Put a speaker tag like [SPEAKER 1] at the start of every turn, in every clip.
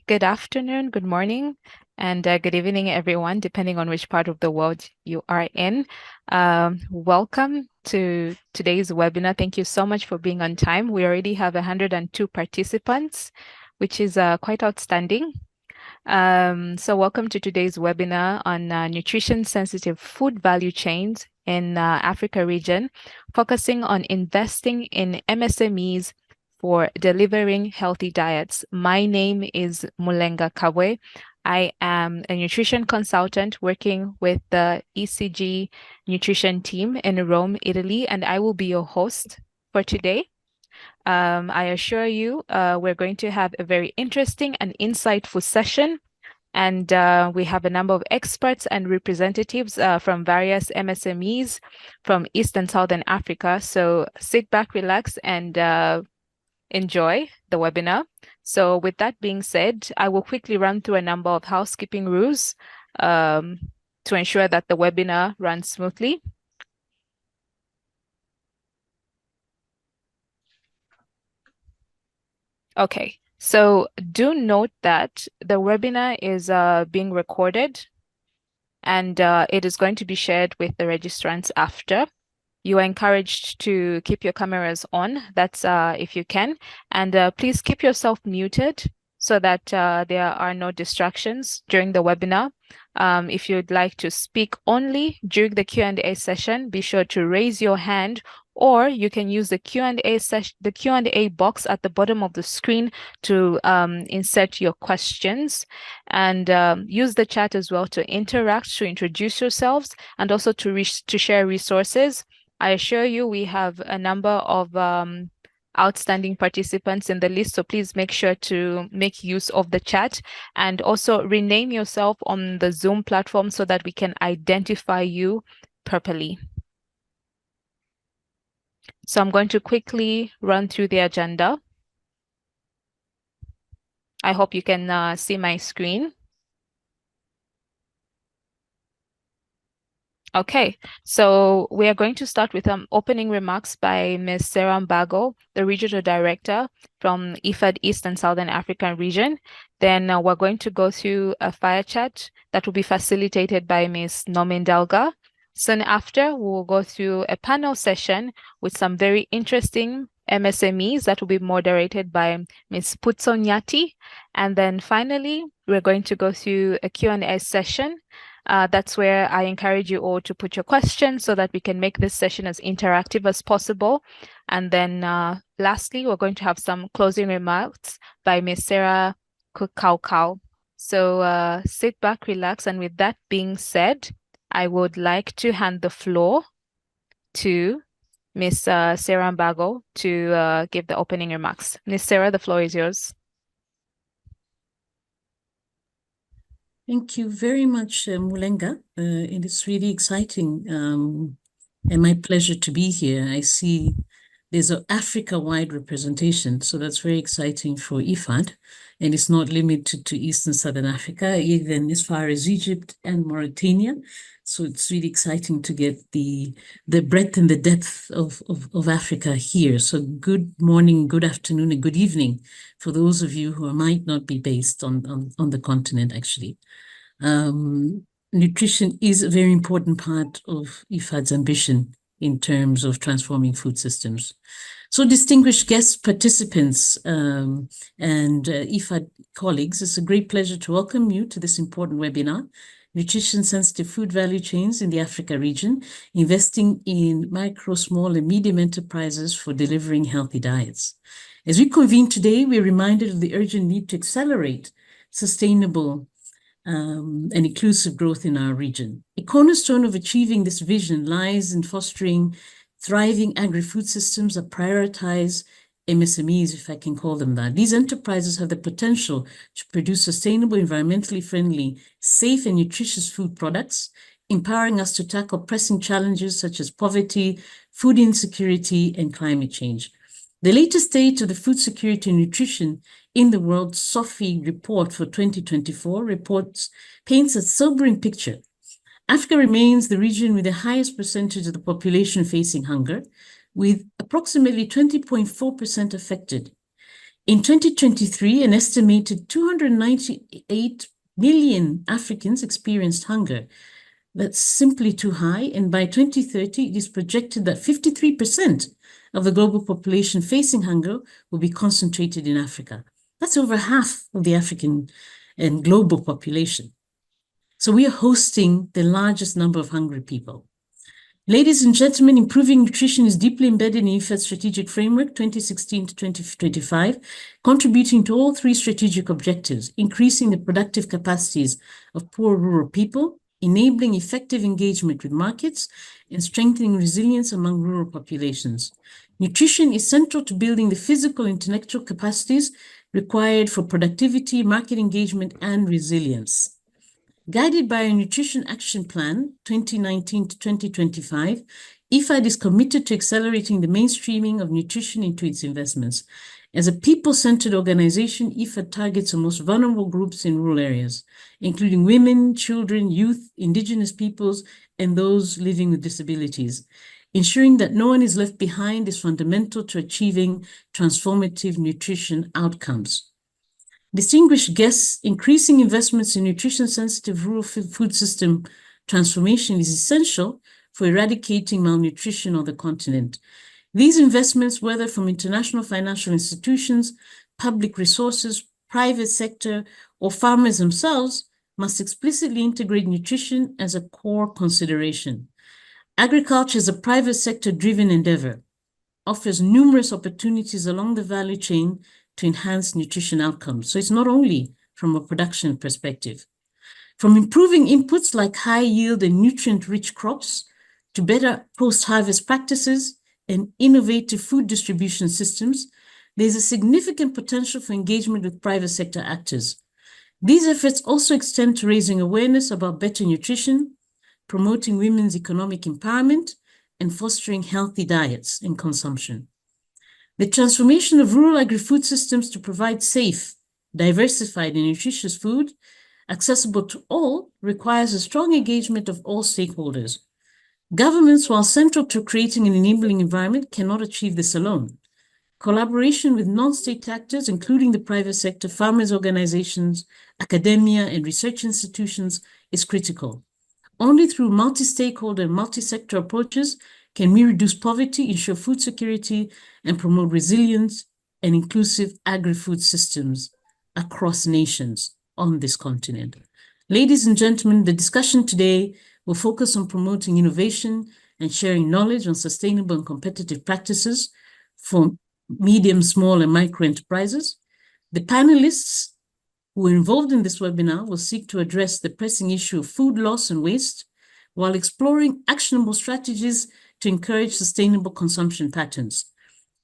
[SPEAKER 1] good afternoon, good morning, and good evening, everyone, depending on which part of the world you are in. Welcome to today's webinar. Thank you so much for being on time. We already have 102 participants, which is quite outstanding. So welcome to today's webinar on nutrition-sensitive food value chains in Africa region, focusing on investing in MSMEs for delivering healthy diets. My name is Mulenga Kabwe. I am a nutrition consultant working with the ECG nutrition team in Rome, Italy, and I will be your host for today. I assure you, we're going to have a very interesting and insightful session. And we have a number of experts and representatives from various MSMEs from East and Southern Africa. So sit back, relax, and enjoy the webinar. So with that being said, I will quickly run through a number of housekeeping rules to ensure that the webinar runs smoothly. Okay, so do note that the webinar is being recorded and it is going to be shared with the registrants after. You are encouraged to keep your cameras on, that's if you can, and please keep yourself muted so that there are no distractions during the webinar. If you'd like to speak only during the Q&A session, be sure to raise your hand, or you can use the Q&A box at the bottom of the screen to insert your questions, and use the chat as well to interact, to introduce yourselves, and also to share resources. I assure you we have a number of outstanding participants in the list, so please make sure to make use of the chat and also rename yourself on the Zoom platform so that we can identify you properly. So I'm going to quickly run through the agenda. I hope you can see my screen. Okay, so we are going to start with opening remarks by Ms. Sarah Mbago, the Regional Director from IFAD East and Southern African region. Then we're going to go through a fire chat that will be facilitated by Ms. Nomin Delga. Soon after, we will go through a panel session with some very interesting MSMEs that will be moderated by Ms. Putso Nyati. And then finally, we're going to go through a Q&A session. That's where I encourage you all to put your questions so that we can make this session as interactive as possible. And then lastly, we're going to have some closing remarks by Ms. Sarah Kukaukau. So sit back, relax. And with that being said, I would like to hand the floor to Ms. Sarah Mbago to give the opening remarks. Ms. Sarah, the floor is yours.
[SPEAKER 2] Thank you very much, Mulenga. It is really exciting and my pleasure to be here. I see there's an Africa-wide representation, so that's very exciting for IFAD, and it's not limited to East and Southern Africa, even as far as Egypt and Mauritania. So it's really exciting to get the breadth and the depth of Africa here. So good morning, good afternoon, and good evening for those of you who might not be based on the continent, actually. Nutrition is a very important part of IFAD's ambition in terms of transforming food systems. So distinguished guest participants and IFAD colleagues, it's a great pleasure to welcome you to this important webinar, Nutrition-Sensitive Food Value Chains in the Africa region, investing in micro, small, and medium enterprises for delivering healthy diets. As we convene today, we're reminded of the urgent need to accelerate sustainable and inclusive growth in our region. A cornerstone of achieving this vision lies in fostering thriving agri-food systems that prioritize MSMEs, if I can call them that. These enterprises have the potential to produce sustainable, environmentally friendly, safe and nutritious food products, empowering us to tackle pressing challenges such as poverty, food insecurity, and climate change. The latest state of the food security and nutrition in the world SOFI report for 2024 paints a sobering picture. Africa remains the region with the highest percentage of the population facing hunger, with approximately 20.4% affected. In 2023, an estimated 298 million Africans experienced hunger. That's simply too high. And by 2030, it is projected that 53% of the global population facing hunger will be concentrated in Africa. That's over half of the African and global population. So we are hosting the largest number of hungry people. Ladies and gentlemen, improving nutrition is deeply embedded in IFAD's strategic framework 2016 to 2025, contributing to all three strategic objectives: increasing the productive capacities of poor rural people, enabling effective engagement with markets, and strengthening resilience among rural populations. Nutrition is central to building the physical and intellectual capacities required for productivity, market engagement, and resilience. Guided by a Nutrition Action Plan 2019 to 2025, IFAD is committed to accelerating the mainstreaming of nutrition into its investments. As a people-centered organization, IFAD targets the most vulnerable groups in rural areas, including women, children, youth, indigenous peoples, and those living with disabilities. Ensuring that no one is left behind is fundamental to achieving transformative nutrition outcomes. Distinguished guests, increasing investments in nutrition-sensitive rural food system transformation is essential for eradicating malnutrition on the continent. These investments, whether from international financial institutions, public resources, private sector, or farmers themselves, must explicitly integrate nutrition as a core consideration. Agriculture is a private sector-driven endeavor, offers numerous opportunities along the value chain to enhance nutrition outcomes. So it's not only from a production perspective. From improving inputs like high yield and nutrient-rich crops to better post-harvest practices and innovative food distribution systems, there's a significant potential for engagement with private sector actors. These efforts also extend to raising awareness about better nutrition, promoting women's economic empowerment, and fostering healthy diets and consumption. The transformation of rural agri-food systems to provide safe, diversified, and nutritious food accessible to all requires a strong engagement of all stakeholders. Governments, while central to creating an enabling environment, cannot achieve this alone. Collaboration with non-state actors, including the private sector, farmers' organizations, academia, and research institutions, is critical. Only through multi-stakeholder and multi-sector approaches can we reduce poverty, ensure food security, and promote resilience and inclusive agri-food systems across nations on this continent. Ladies and gentlemen, the discussion today will focus on promoting innovation and sharing knowledge on sustainable and competitive practices for medium, small, and micro enterprises. The panelists who are involved in this webinar will seek to address the pressing issue of food loss and waste while exploring actionable strategies to encourage sustainable consumption patterns.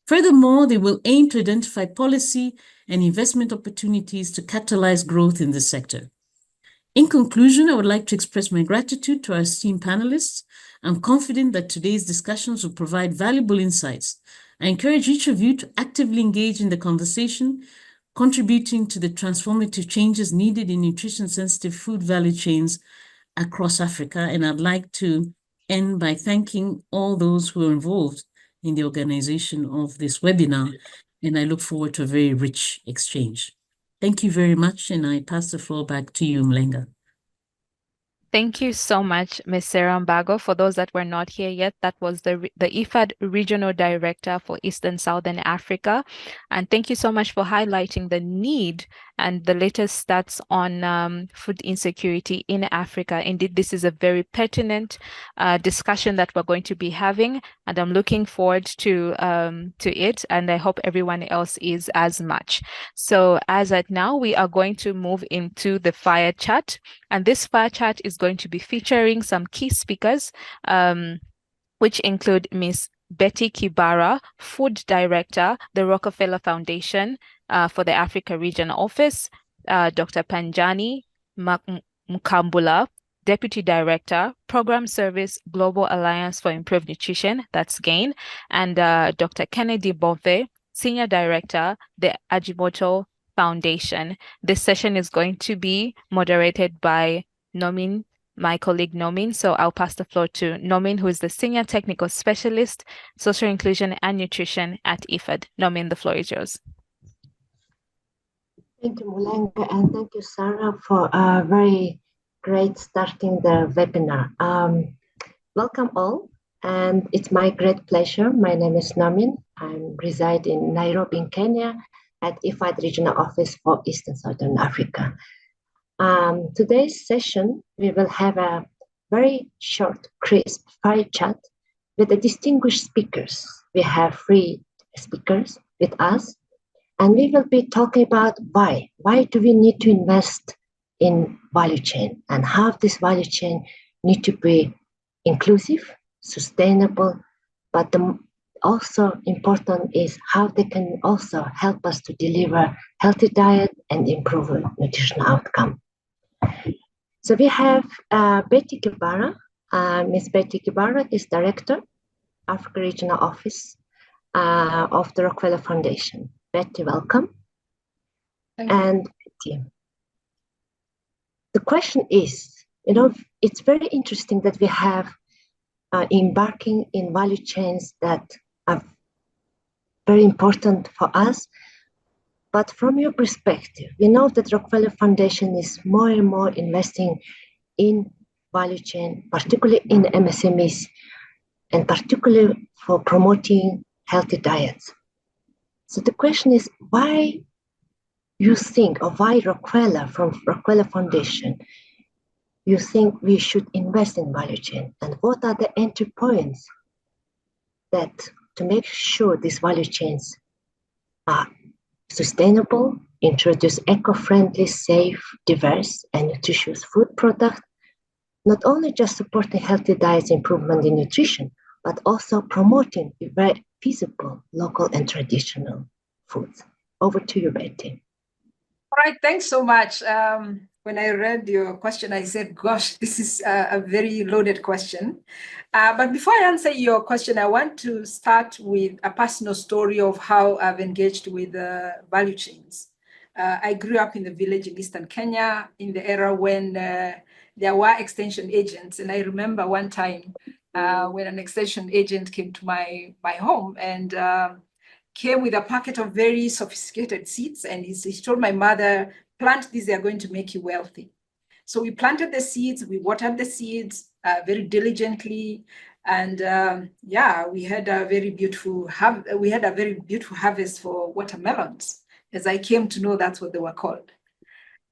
[SPEAKER 2] Furthermore, they will aim to identify policy and investment opportunities to catalyze growth in this sector. In conclusion, I would like to express my gratitude to our esteemed panelists. I'm confident that today's discussions will provide valuable insights. I encourage each of you to actively engage in the conversation, contributing to the transformative changes needed in nutrition-sensitive food value chains across Africa. And I'd like to end by thanking all those who are involved in the organization of this webinar, and I look forward to a very rich exchange. Thank you very much, and I pass the floor back to you, Mlenga.
[SPEAKER 1] Thank you so much, Ms. Sarah Mbago. For those that were not here yet, that was the IFAD Regional Director for Eastern Southern Africa. And thank you so much for highlighting the need and the latest stats on food insecurity in Africa. Indeed, this is a very pertinent discussion that we're going to be having, and I'm looking forward to it, and I hope everyone else is as much. So as at now, we are going to move into the fire chat, and this fire chat is going to be featuring some key speakers, which include Ms. Betty Kibara, Food Director, the Rockefeller Foundation for the Africa Region Office, Dr. Panjani Mkambula, Deputy Director, Program Service, Global Alliance for Improved Nutrition, that's GAIN, and Dr. Kennedy Bove, Senior Director, the Ajimoto Foundation. This session is going to be moderated by Nomin, my colleague Nomin. So I'll pass the floor to Nomin, who is the Senior Technical Specialist, Social Inclusion and Nutrition at IFAD. Nomin, the floor is yours.
[SPEAKER 3] Thank you, Mulenga, and thank you, Sarah, for a very great starting the webinar. Welcome all, and it's my great pleasure. My name is Namin. I reside in Nairobi, in Kenya, at IFAD Regional Office for Eastern Southern Africa. Today's session, we will have a very short, crisp fire chat with the distinguished speakers. We have 3 speakers with us, and we will be talking about why. Why do we need to invest in value chain, and how this value chain need to be inclusive, sustainable, but also important is how they can also help us to deliver healthy diet and improve nutritional outcome. So we have Betty Kibara. Ms. Betty Kibara is Director, Africa Regional Office of the Rockefeller Foundation. Betty, welcome.
[SPEAKER 4] Thank you.
[SPEAKER 3] And Betty, the question is, it's very interesting that we have embarking in value chains that are very important for us. But from your perspective, we know that Rockefeller Foundation is more and more investing in value chain, particularly in MSMEs, and particularly for promoting healthy diets. So the question is, why you think, or why Rockefeller, from Rockefeller Foundation, you think we should invest in value chain? And what are the entry points that to make sure these value chains are sustainable, introduce eco-friendly, safe, diverse, and nutritious food products, not only just supporting healthy diets, improvement in nutrition, but also promoting very feasible local and traditional foods. Over to you, Betty.
[SPEAKER 4] All right, thanks so much. When I read your question, I said, gosh, this is a very loaded question. But before I answer your question, I want to start with a personal story of how I've engaged with value chains. I grew up in the village in Eastern Kenya in the era when there were extension agents. And I remember one time when an extension agent came to my home and came with a packet of very sophisticated seeds. And he told my mother, plant these, they are going to make you wealthy. So we planted the seeds, we watered the seeds very diligently. And we had a very beautiful harvest for watermelons, as I came to know that's what they were called.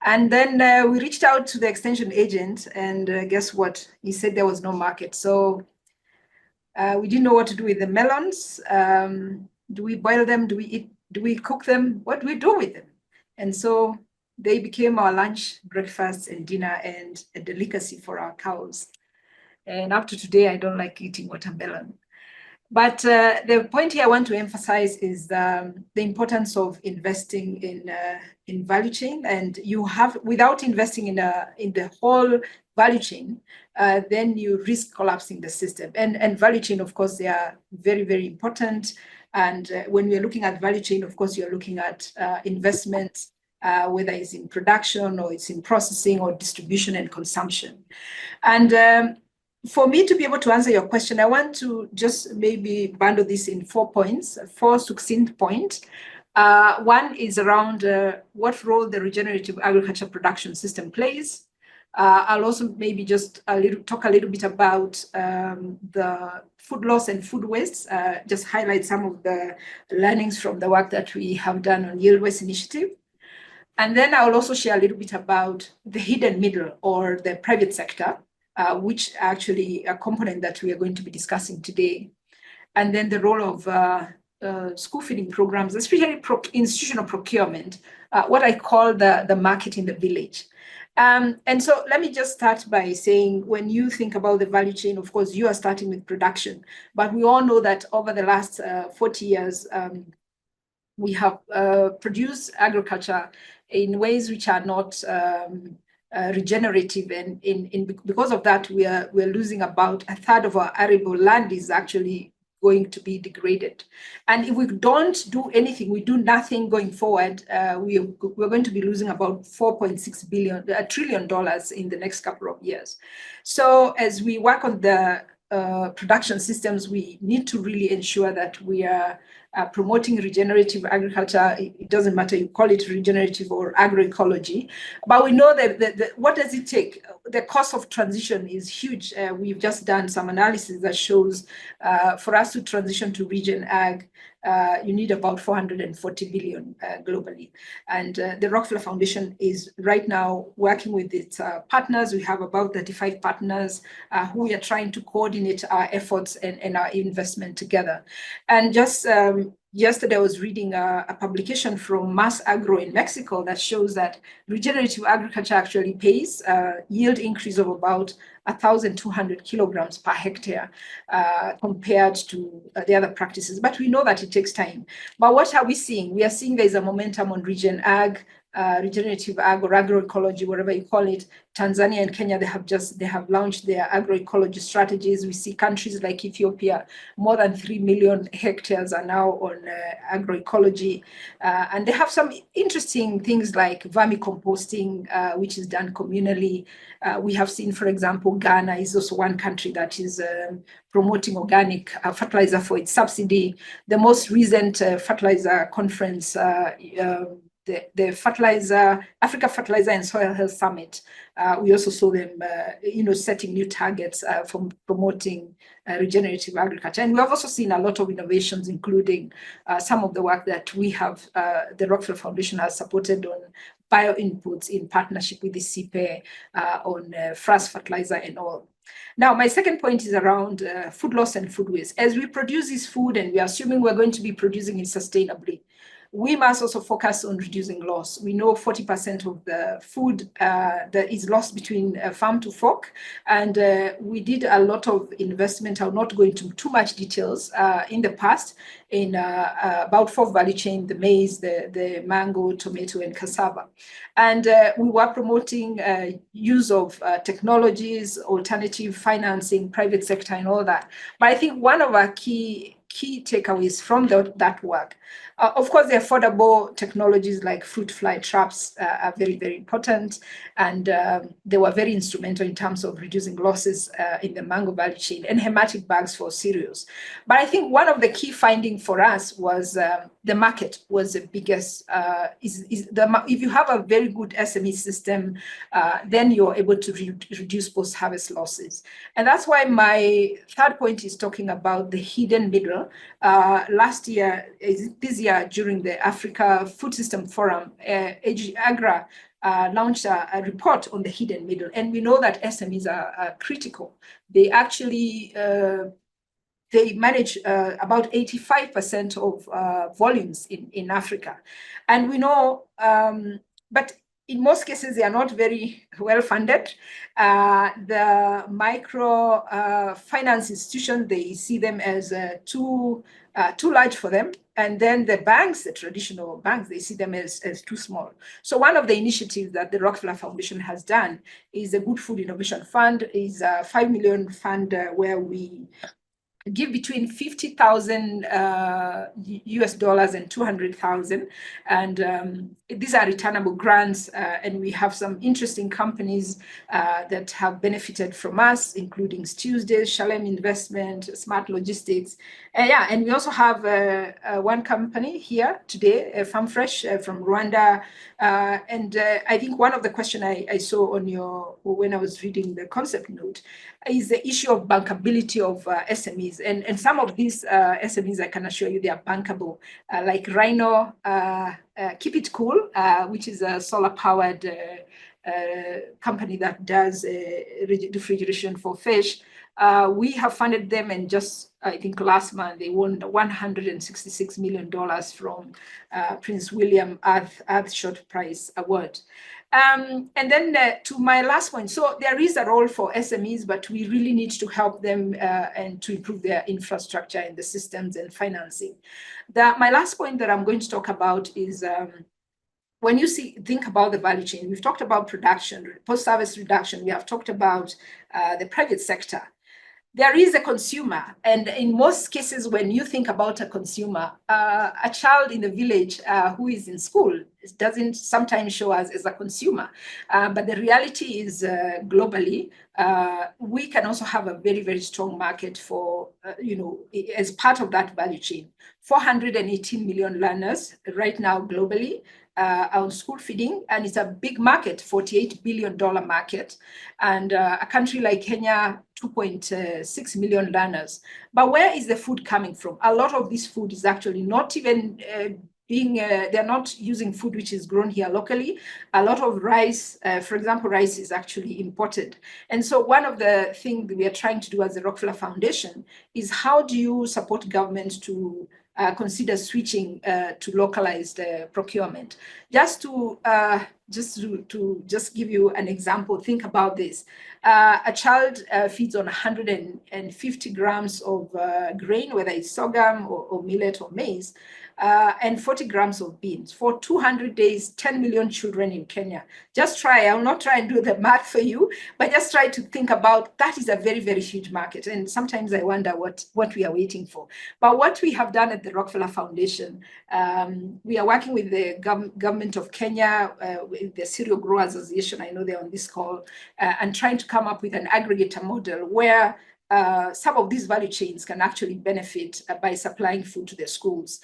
[SPEAKER 4] And then we reached out to the extension agent, and guess what? He said there was no market. So we didn't know what to do with the melons. Do we boil them? Do we eat? Do we cook them? What do we do with them? And so they became our lunch, breakfast, and dinner, and a delicacy for our cows. And up to today, I don't like eating watermelon. But the point here I want to emphasize is the importance of investing in value chain. And you have, without investing in the whole value chain, then you risk collapsing the system. And value chain, of course, they are very, very important. And when we're looking at value chain, of course, you're looking at investments, whether it's in production or it's in processing or distribution and consumption. And for me to be able to answer your question, I want to just maybe bundle this in 4 points, 4 succinct points. One is around what role the regenerative agriculture production system plays. I'll also maybe just talk a little bit about the food loss and food waste, just highlight some of the learnings from the work that we have done on Yield Waste Initiative. And then I'll also share a little bit about the hidden middle or the private sector, which actually a component that we are going to be discussing today. And then the role of school feeding programs, especially institutional procurement, what I call the market in the village. And so let me just start by saying, when you think about the value chain, of course, you are starting with production, but we all know that over the last 40 years, we have produced agriculture in ways which are not regenerative, and because of that, we're losing about a third of our arable land is actually going to be degraded. And if we don't do anything, we do nothing going forward, we're going to be losing about $4.6 trillion in the next couple of years. So as we work on the production systems, we need to really ensure that we are promoting regenerative agriculture. It doesn't matter, you call it regenerative or agroecology, but we know that what does it take? The cost of transition is huge. We've just done some analysis that shows for us to transition to regen ag, you need about 440 billion globally. And the Rockefeller Foundation is right now working with its partners. We have about 35 partners who we are trying to coordinate our efforts and our investment together. And just yesterday, I was reading a publication from Mass Agro in Mexico that shows that regenerative agriculture actually pays yield increase of about 1,200 kilograms per hectare compared to the other practices. But we know that it takes time. But what are we seeing? We are seeing there's a momentum on regen ag, regenerative ag or agroecology, whatever you call it. Tanzania and Kenya, they have launched their agroecology strategies. We see countries like Ethiopia, more than 3 million hectares are now on agroecology. And they have some interesting things like vermicomposting, which is done communally. We have seen, for example, Ghana is also one country that is promoting organic fertilizer for its subsidy. The most recent fertilizer conference, the Africa Fertilizer and Soil Health Summit, we also saw them, setting new targets for promoting regenerative agriculture. And we have also seen a lot of innovations, including some of the work that we have, the Rockefeller Foundation has supported on bioinputs in partnership with the CPE on frost fertilizer and all. Now, my second point is around food loss and food waste. As we produce this food, and we're assuming we're going to be producing it sustainably, we must also focus on reducing loss. We know 40% of the food that is lost between farm to fork, and we did a lot of investment. I'll not go into too much details in the past in about 4 value chain: the maize, the mango, tomato, and cassava. And we were promoting use of technologies, alternative financing, private sector, and all that. But I think one of our key takeaways from that work, of course, the affordable technologies like fruit fly traps are very, very important. And they were very instrumental in terms of reducing losses in the mango value chain, and hermetic bags for cereals. But I think one of the key findings for us was the market was the biggest. If you have a very good SME system, then you're able to reduce post-harvest losses. And that's why my third point is talking about the hidden middle. This year, during the Africa Food System Forum, AGRA launched a report on the hidden middle. And we know that SMEs are critical. They actually they manage about 85% of volumes in Africa. And we know, but in most cases, they are not very well funded. The micro finance institutions, they see them as too large for them. And then the banks, the traditional banks, they see them as too small. So one of the initiatives that the Rockefeller Foundation has done is the Good Food Innovation Fund, is a $5 million fund where we give between $50,000 US dollars and $200,000, and these are returnable grants. And we have some interesting companies that have benefited from us, including Tuesday, Shalem Investment, Smart Logistics, and we also have one company here today, Farm Fresh from Rwanda. And I think one of the questions I saw on when I was reading the concept note is the issue of bankability of SMEs. And some of these SMEs, I can assure you, they are bankable, like Rhino, Keep It Cool, which is a solar-powered company that does refrigeration for fish. We have funded them, and just, I think last month, they won $166 million from Prince William Earthshot Prize Award. And then to my last point, so there is a role for SMEs, but we really need to help them and to improve their infrastructure and the systems and financing. My last point that I'm going to talk about is when you think about the value chain. We've talked about production, post-service reduction. We have talked about the private sector. there is a consumer, and in most cases, when you think about a consumer, a child in the village who is in school doesn't sometimes show us as a consumer. But the reality is, globally, we can also have a very, very strong market for, as part of that value chain. 418 million learners right now globally on school feeding, and it's a big market, $48 billion market. And a country like Kenya, 2.6 million learners. But where is the food coming from? A lot of this food is actually not even they're not using food which is grown here locally. A lot of rice, for example, rice is actually imported. And so one of the things we are trying to do as the Rockefeller Foundation is how do you support governments to consider switching to localized procurement? Just to give you an example, think about this. A child feeds on 150 grams of grain, whether it's sorghum or millet or maize, and 40 grams of beans. For 200 days, 10 million children in Kenya. Just try, I'll not try and do the math for you, but just try to think about that is a very, very huge market. And sometimes I wonder what we are waiting for. But what we have done at the Rockefeller Foundation, we are working with the government of Kenya, with the Cereal Growers Association, I know they're on this call, and trying to come up with an aggregator model where some of these value chains can actually benefit by supplying food to the schools.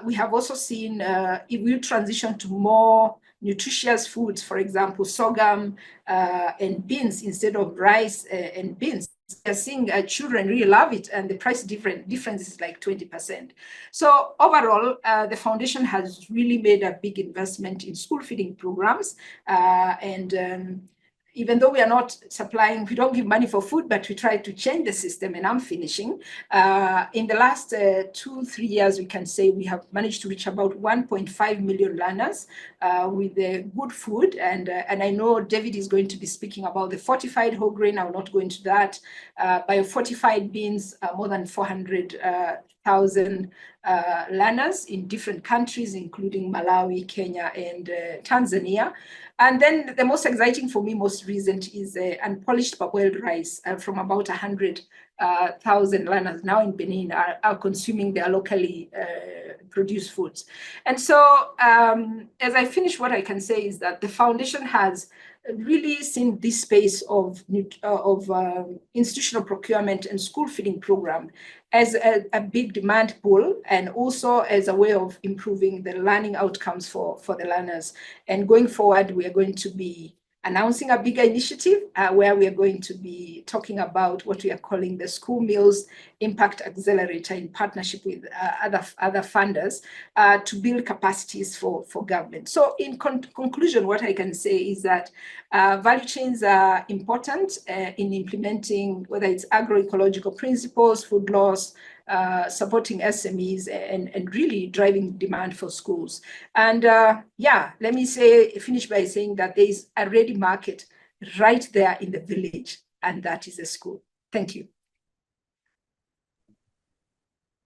[SPEAKER 4] We have also seen if we transition to more nutritious foods, for example, sorghum and beans instead of rice and beans, we're seeing children really love it, and the price difference is like 20%. So overall, the foundation has really made a big investment in school feeding programs, and even though we are not supplying, we don't give money for food, but we try to change the system, and I'm finishing. In the last 2-3 years, we can say we have managed to reach about 1.5 million learners with good food. And I know David is going to be speaking about the fortified whole grain. I'll not go into that. Biofortified beans, more than 400,000 learners in different countries, including Malawi, Kenya, and Tanzania. And then the most exciting for me, most recent, is unpolished parboiled rice from about 100,000 learners now in Benin are consuming their locally produced foods. And so as I finish, what I can say is that the foundation has really seen this space of institutional procurement and school feeding program as a big demand pool, and also as a way of improving the learning outcomes for the learners. And going forward, we are going to be announcing a bigger initiative where we are going to be talking about what we are calling the School Meals Impact Accelerator in partnership with other funders to build capacities for government. So in conclusion, what I can say is that value chains are important in implementing, whether it's agroecological principles, food loss, supporting SMEs, and really driving demand for schools. And yeah, let me finish by saying that there is a ready market right there in the village, and that is a school. Thank you.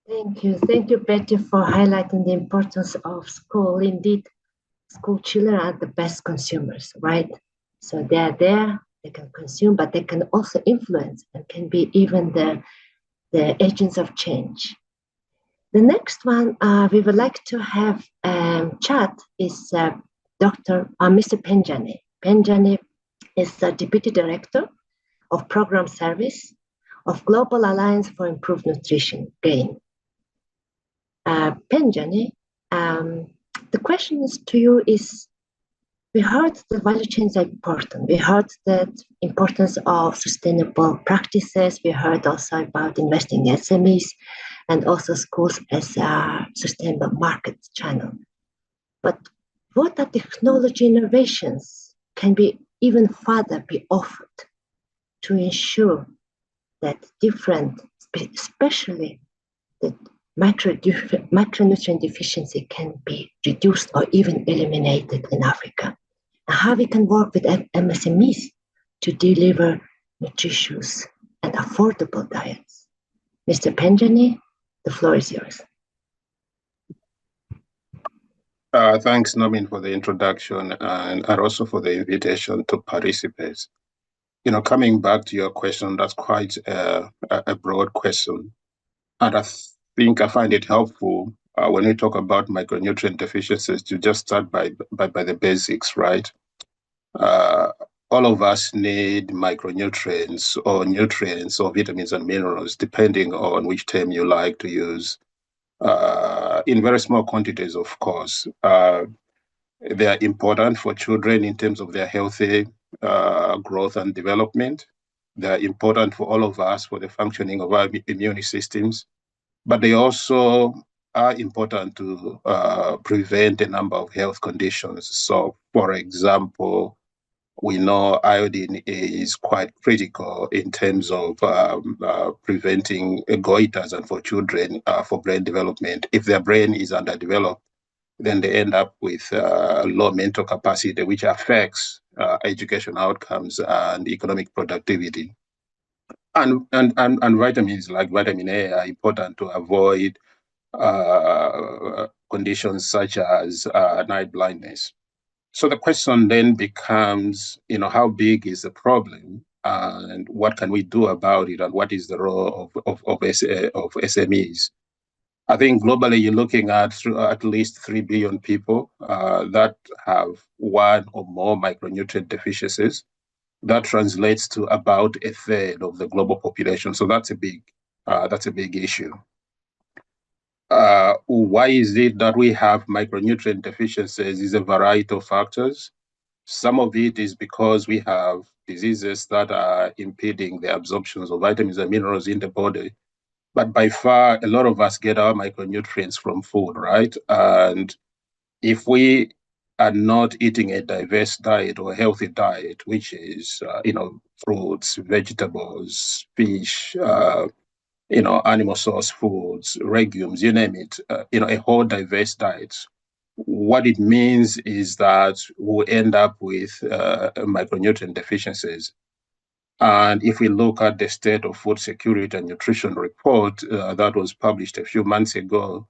[SPEAKER 3] Thank you. Thank you, Betty, for highlighting the importance of school. Indeed, school children are the best consumers, right? So they are there, they can consume, but they can also influence and can be even the agents of change. The next one we would like to have chat is Mr. Penjani. Penjani is the Deputy Director of Program Service of Global Alliance for Improved Nutrition, GAIN. Penjani, the question is to you is, we heard the value chains are important. We heard the importance of sustainable practices. We heard also about investing in SMEs and also schools as a sustainable market channel. But what are technology innovations can be even further be offered to ensure that different, especially the micronutrient deficiency can be reduced or even eliminated in Africa? And how we can work with MSMEs to deliver nutritious and affordable diets. Mr. Penjani, the floor is yours.
[SPEAKER 5] Thanks, Nomin, for the introduction and also for the invitation to participate coming back to your question, that's quite a broad question. And I think I find it helpful when we talk about micronutrient deficiencies to just start by the basics, right? All of us need micronutrients or nutrients or vitamins and minerals, depending on which term you like to use, in very small quantities, of course. They are important for children in terms of their healthy growth and development. They are important for all of us for the functioning of our immune systems, but they also are important to prevent a number of health conditions. So, for example, we know iodine is quite critical in terms of preventing goiters and for children for brain development. If their brain is underdeveloped, then they end up with low mental capacity, which affects education outcomes and economic productivity. And vitamins like vitamin A are important to avoid conditions such as night blindness. So the question then becomes, how big is the problem and what can we do about it and what is the role of SMEs? I think globally you're looking at least 3 billion people that have one or more micronutrient deficiencies. That translates to about a third of the global population. So that's a big issue. Why is it that we have micronutrient deficiencies? Is a variety of factors. Some of it is because we have diseases that are impeding the absorptions of vitamins and minerals in the body. But by far, a lot of us get our micronutrients from food, right? And if we are not eating a diverse diet or a healthy diet, which is, fruits, vegetables, fish, animal source foods, legumes, you name it, a whole diverse diet. What it means is that we'll end up with micronutrient deficiencies. And if we look at the State of Food Security and Nutrition report that was published a few months ago,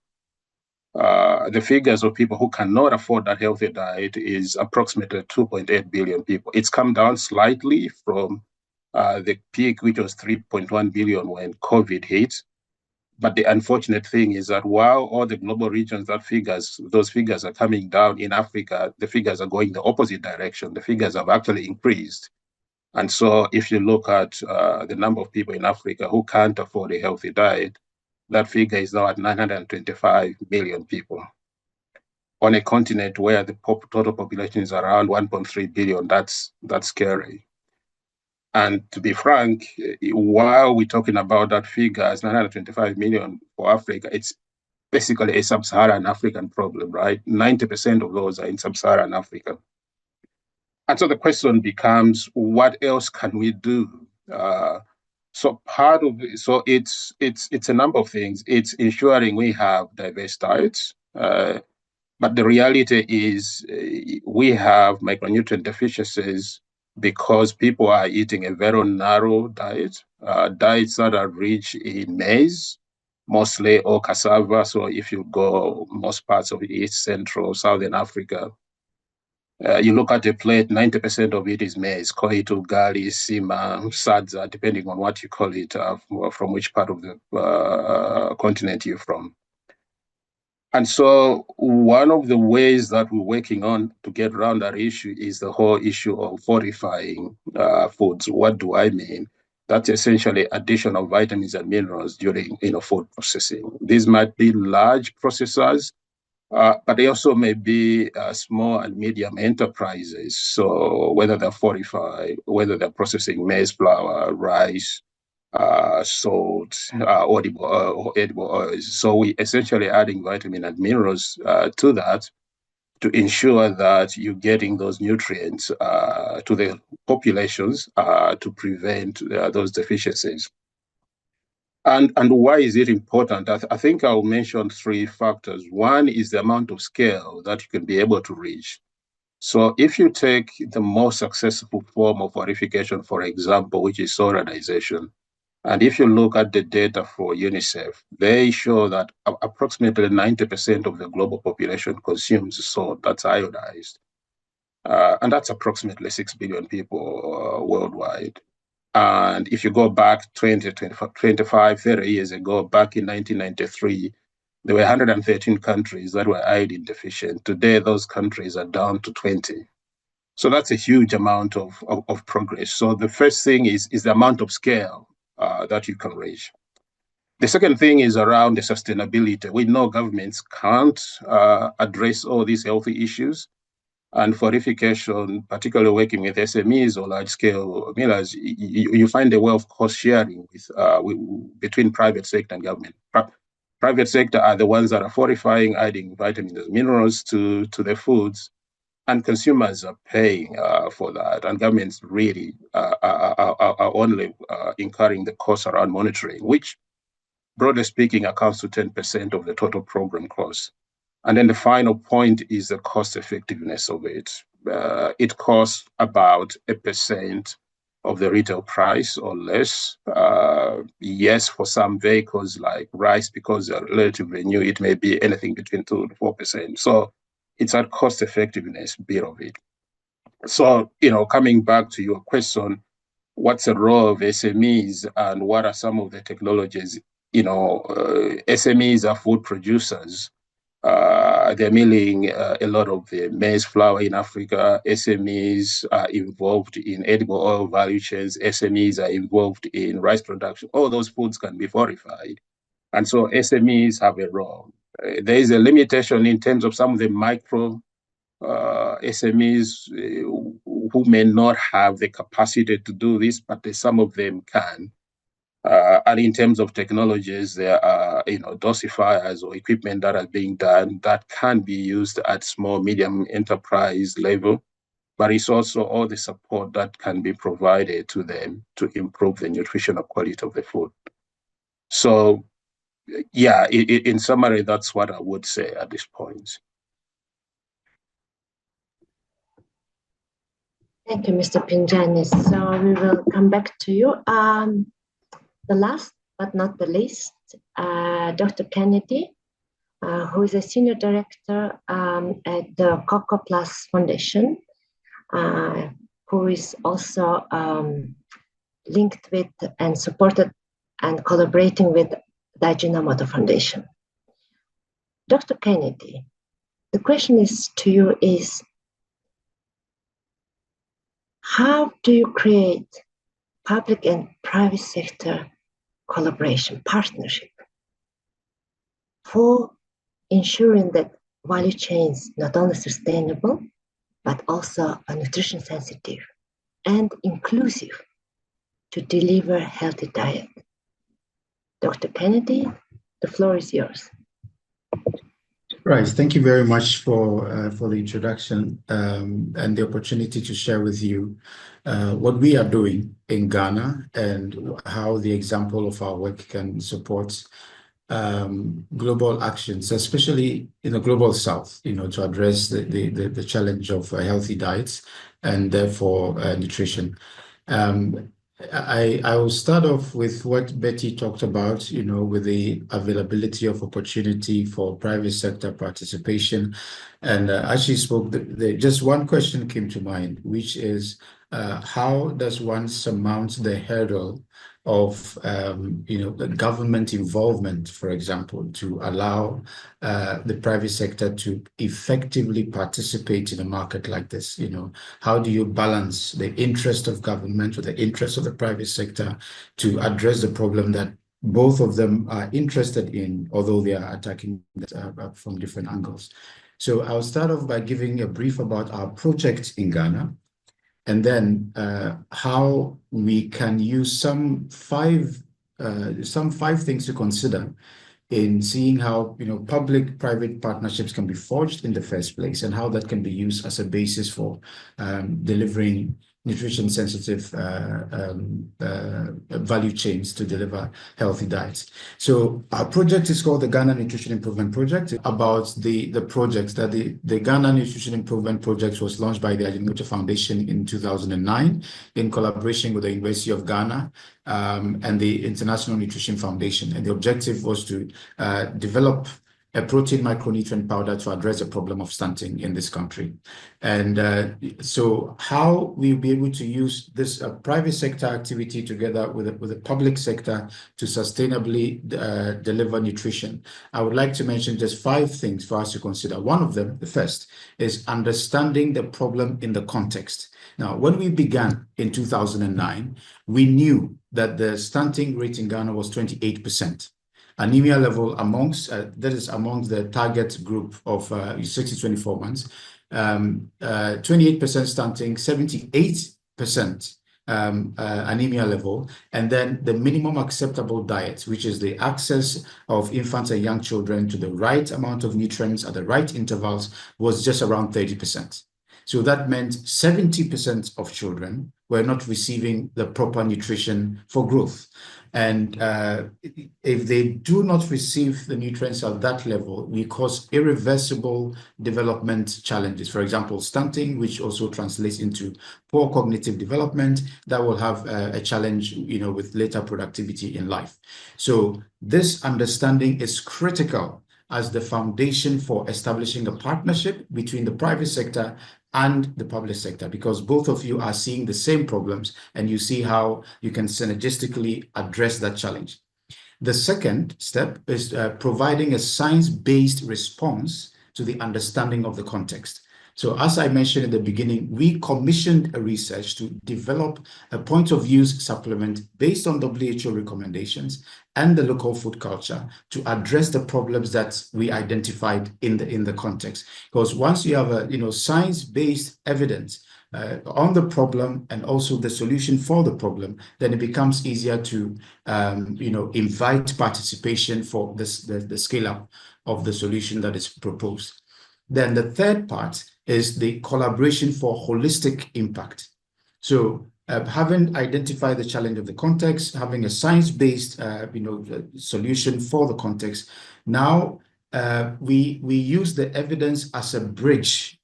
[SPEAKER 5] the figures of people who cannot afford that healthy diet is approximately 2.8 billion people. It's come down slightly from the peak, which was 3.1 billion when COVID hit. But the unfortunate thing is that while all the global regions, those figures are coming down, in Africa, the figures are going the opposite direction. The figures have actually increased. And so if you look at the number of people in Africa who can't afford a healthy diet, that figure is now at 925 million people. On a continent where the total population is around 1.3 billion, that's scary. And to be frank, while we're talking about that figure as 925 million for Africa, it's basically a sub-Saharan African problem, right? 90% of those are in sub-Saharan Africa. And so the question becomes, what else can we do? So it's a number of things. It's ensuring we have diverse diets. But the reality is we have micronutrient deficiencies because people are eating a very narrow diet, diets that are rich in maize, mostly, or cassava. So if you go most parts of East, Central, Southern Africa, you look at a plate, 90% of it is maize, koito, gali, sima, sadza, depending on what you call it, from which part of the continent you're from. And so one of the ways that we're working on to get around that issue is the whole issue of fortifying foods. What do I mean? That's essentially addition of vitamins and minerals during food processing. These might be large processors, but they also may be small and medium enterprises. So whether they're fortified, whether they're processing maize flour, rice, salt, edible oils. So we essentially adding vitamin and minerals to that to ensure that you're getting those nutrients to the populations to prevent those deficiencies. And why is it important? I think I'll mention 3 factors. One is the amount of scale that you can be able to reach. So if you take the most successful form of fortification, for example, which is solarization, and if you look at the data for UNICEF, they show that approximately 90% of the global population consumes salt that's iodized. And that's approximately 6 billion people worldwide. And if you go back 20, 25, 30 years ago, back in 1993, there were 113 countries that were iodine deficient. Today, those countries are down to 20. So that's a huge amount of progress. So the first thing is the amount of scale that you can reach. The second thing is around the sustainability. We know governments can't address all these healthy issues. And fortification, particularly working with SMEs or large-scale millers, you find a way of cost sharing between private sector and government. Private sector are the ones that are fortifying, adding vitamins and minerals to the foods, and consumers are paying for that. And governments really are only incurring the costs around monitoring, which, broadly speaking, accounts to 10% of the total program cost. And then the final point is the cost effectiveness of it. It costs about 1% of the retail price or less. Yes, for some vehicles like rice, because they're relatively new, it may be anything between 2 to 4%. So it's that cost effectiveness bit of it. So, coming back to your question, what's the role of SMEs and what are some of the technologies? SMEs are food producers. They're milling a lot of the maize flour in Africa. SMEs are involved in edible oil value chains. SMEs are involved in rice production. All those foods can be fortified. And so SMEs have a role. There is a limitation in terms of some of the micro SMEs who may not have the capacity to do this, but some of them can. And in terms of technologies, there are dosifiers or equipment that are being done that can be used at small, medium enterprise level, but it's also all the support that can be provided to them to improve the nutritional quality of the food. So, yeah, in summary, that's what I would say at this point.
[SPEAKER 3] Thank you, Mr. Pinjanis. So we will come back to you. The last but not the least, Dr. Kennedy, who is a senior director at the Cocoa Plus Foundation, who is also linked with and supported and collaborating with the Ajinomoto Foundation. Dr. Kennedy, the question to you is, how do you create public and private sector collaboration, partnership for ensuring that value chains not only sustainable, but also nutrition sensitive and inclusive to deliver healthy diet? Dr. Kennedy, the floor is yours.
[SPEAKER 6] Right. Thank you very much for the introduction and the opportunity to share with you what we are doing in Ghana and how the example of our work can support global actions, especially in the global south, to address the challenge of healthy diets and therefore nutrition. I will start off with what Betty talked about, with the availability of opportunity for private sector participation. And as she spoke, just one question came to mind, which is how does one surmount the hurdle of the government involvement, for example, to allow the private sector to effectively participate in a market like this? How do you balance the interest of government with the interest of the private sector to address the problem that both of them are interested in, although they are attacking from different angles? So I'll start off by giving a brief about our project in Ghana, and then how we can use some five things to consider in seeing how public-private partnerships can be forged in the first place, and how that can be used as a basis for delivering nutrition-sensitive value chains to deliver healthy diets. So our project is called the Ghana Nutrition Improvement Project. About the project, that the Ghana Nutrition Improvement Project was launched by the Ajinomoto Foundation in 2009 in collaboration with the University of Ghana and the International Nutrition Foundation. And the objective was to develop a protein micronutrient powder to address the problem of stunting in this country. And so how we'll be able to use this private sector activity together with the public sector to sustainably deliver nutrition. I would like to mention just 5 things for us to consider. One of them, the first, is understanding the problem in the context. Now, when we began in 2009, we knew that the stunting rate in Ghana was 28%. Anemia level amongst, that is amongst the target group of 6 to 24 months, 28% stunting, 78% anemia level, and then the minimum acceptable diet, which is the access of infants and young children to the right amount of nutrients at the right intervals, was just around 30%. So that meant 70% of children were not receiving the proper nutrition for growth. And if they do not receive the nutrients at that level, we cause irreversible development challenges. For example, stunting, which also translates into poor cognitive development, that will have a challenge, with later productivity in life. So this understanding is critical as the foundation for establishing a partnership between the private sector and the public sector, because both of you are seeing the same problems and you see how you can synergistically address that challenge. The second step is providing a science-based response to the understanding of the context. So as I mentioned in the beginning, we commissioned a research to develop a point of use supplement based on WHO recommendations and the local food culture to address the problems that we identified in the context. Because once you have a science-based evidence on the problem and also the solution for the problem, then it becomes easier to invite participation for the scale-up of the solution that is proposed. Then the third part is the collaboration for holistic impact. So having identified the challenge of the context, having a science-based solution for the context, now we use the evidence as a bridge,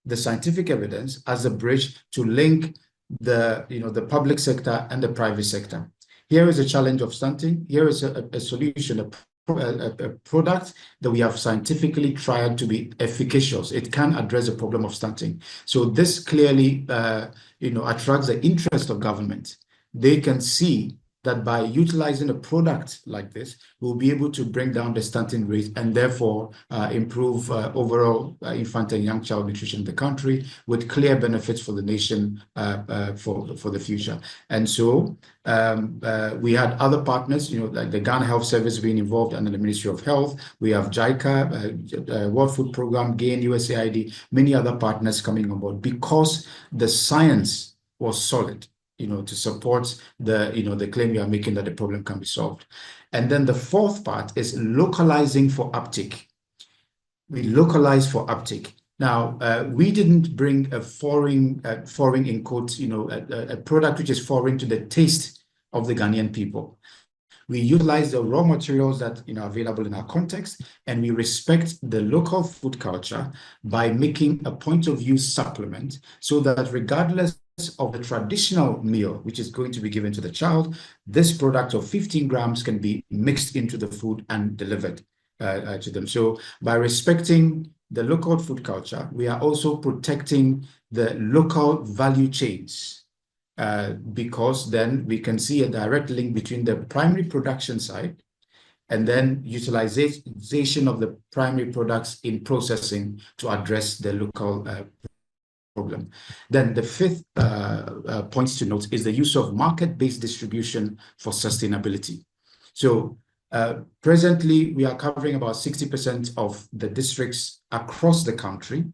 [SPEAKER 6] the scientific evidence as a bridge to link the public sector and the private sector. Here is a challenge of stunting. Here is a solution, a product that we have scientifically tried to be efficacious. It can address the problem of stunting. So this clearly, attracts the interest of government. They can see that by utilizing a product like this, we'll be able to bring down the stunting rate and therefore improve overall infant and young child nutrition in the country, with clear benefits for the nation for the future. And so we had other partners, like the Ghana Health Service being involved under the Ministry of Health. We have JICA, World Food Program, GAIN, USAID, many other partners coming on board because the science was solid, to support the claim we are making that the problem can be solved. And then the fourth part is localizing for uptake. We localize for uptake. Now, we didn't bring a foreign in quotes, a product which is foreign to the taste of the Ghanaian people. We utilize the raw materials that are available in our context, and we respect the local food culture by making a point of use supplement so that regardless of the traditional meal which is going to be given to the child, this product of 15 grams can be mixed into the food and delivered to them. So by respecting the local food culture, we are also protecting the local value chains, because then we can see a direct link between the primary production side and then utilization of the primary products in processing to address the local problem. Then the fifth point to note is the use of market-based distribution for sustainability. So presently, we are covering about 60% of the districts across the country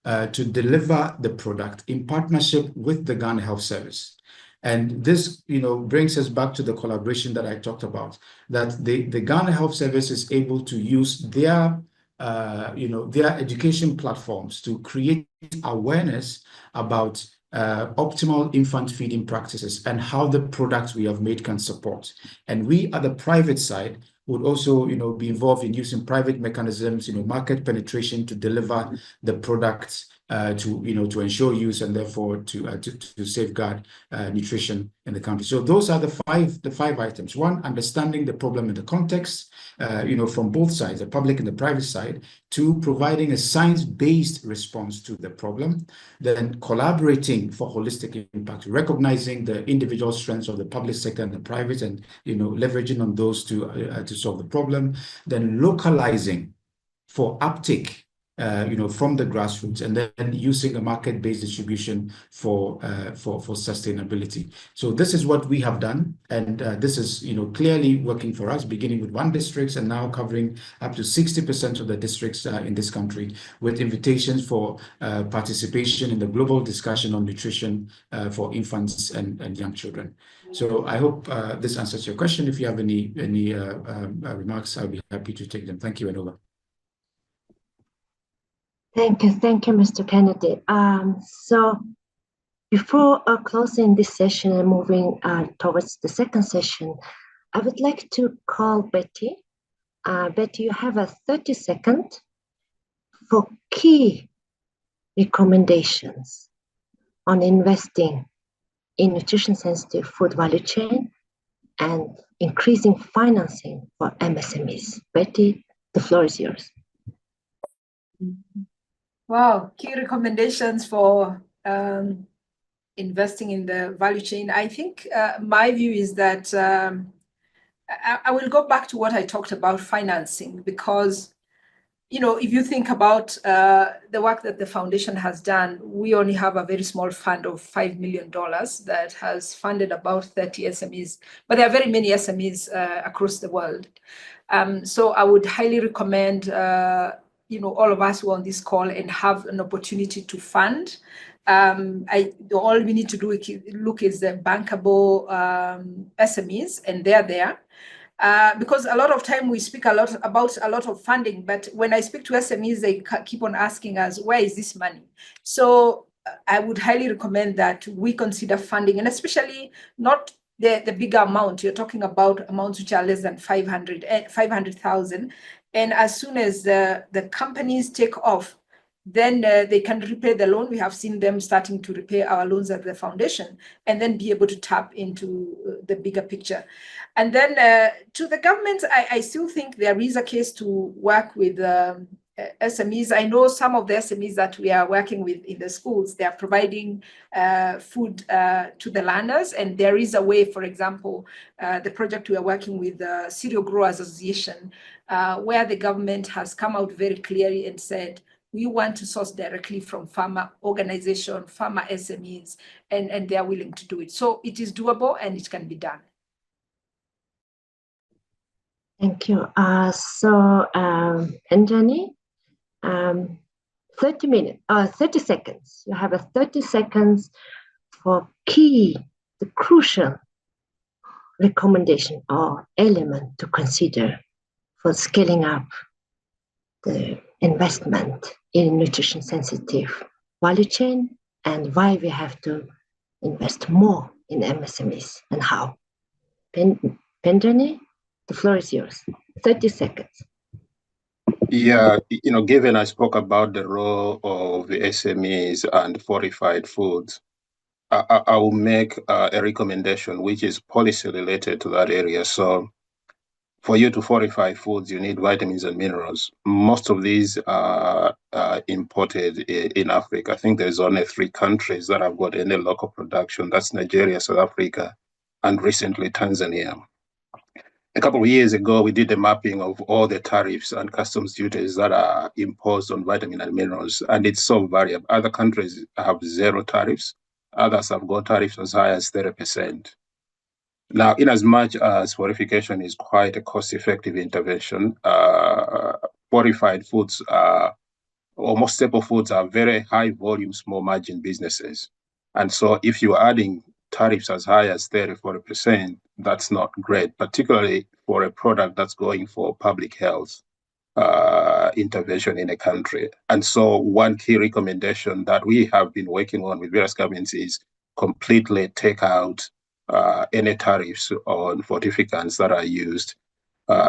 [SPEAKER 6] to deliver the product in partnership with the Ghana Health Service. And this, brings us back to the collaboration that I talked about, that the Ghana Health Service is able to use their education platforms to create awareness about optimal infant feeding practices and how the products we have made can support. And we at the private side would also, be involved in using private mechanisms, market penetration to deliver the products to ensure use and therefore to safeguard nutrition in the country. So those are the five items. One, understanding the problem in the context, from both sides, the public and the private side. Two, providing a science-based response to the problem. Then collaborating for holistic impact, recognizing the individual strengths of the public sector and the private, and leveraging on those to solve the problem. Then localizing for uptake, from the grassroots, and then using a market-based distribution for sustainability. So this is what we have done, and this is clearly working for us, beginning with 1 district and now covering up to 60% of the districts in this country, with invitations for participation in the global discussion on nutrition for infants and young children. So I hope this answers your question. If you have any remarks, I'll be happy to take them. Thank you, and over.
[SPEAKER 3] Thank you, Mr. Kennedy. So before closing this session and moving towards the second session, I would like to call Betty. Betty, you have a 30 seconds for key recommendations on investing in nutrition-sensitive food value chain and increasing financing for MSMEs. Betty, the floor is yours.
[SPEAKER 4] Wow, key recommendations for investing in the value chain. I think my view is that I will go back to what I talked about financing, because if you think about the work that the foundation has done, we only have a very small fund of $5 million that has funded about 30 SMEs, but there are very many SMEs across the world. So I would highly recommend all of us who are on this call and have an opportunity to fund. All we need to do is look is the bankable SMEs, and they're there. Because a lot of time we speak a lot about a lot of funding, but when I speak to SMEs, they keep on asking us, where is this money? So I would highly recommend that we consider funding, and especially not the bigger amount. You're talking about amounts which are less than 500,000. And as soon as the companies take off, then they can repay the loan. We have seen them starting to repay our loans at the foundation, and then be able to tap into the bigger picture. And then to the government, I still think there is a case to work with SMEs. I know some of the SMEs that we are working with in the schools, they are providing food to the learners. And there is a way, for example, the project we are working with the Cereal Growers Association, where the government has come out very clearly and said, we want to source directly from farmer organization, farmer SMEs, and they are willing to do it. So it is doable and it can be done.
[SPEAKER 3] Thank you. Anjani, 30 seconds. You have a 30 seconds for the crucial recommendation or element to consider for scaling up the investment in nutrition sensitive value chain, and why we have to invest more in MSMEs and how. Benjani, the floor is yours. 30 seconds.
[SPEAKER 5] Yeah, given I spoke about the role of the SMEs and fortified foods, I will make a recommendation which is policy related to that area. So for you to fortify foods, you need vitamins and minerals. Most of these are imported in Africa. I think there's only 3 countries that have got any local production. That's Nigeria, South Africa, and recently Tanzania. A couple of years ago, we did a mapping of all the tariffs and customs duties that are imposed on vitamin and minerals, and it's so variable. Other countries have 0 tariffs. Others have got tariffs as high as 30%. Now, in as much as fortification is quite a cost-effective intervention, fortified foods or most staple foods are very high volume, small margin businesses. And so if you're adding tariffs as high as 30-40%, that's not great, particularly for a product that's going for public health intervention in a country. And so one key recommendation that we have been working on with various governments is completely take out any tariffs on fortificants that are used,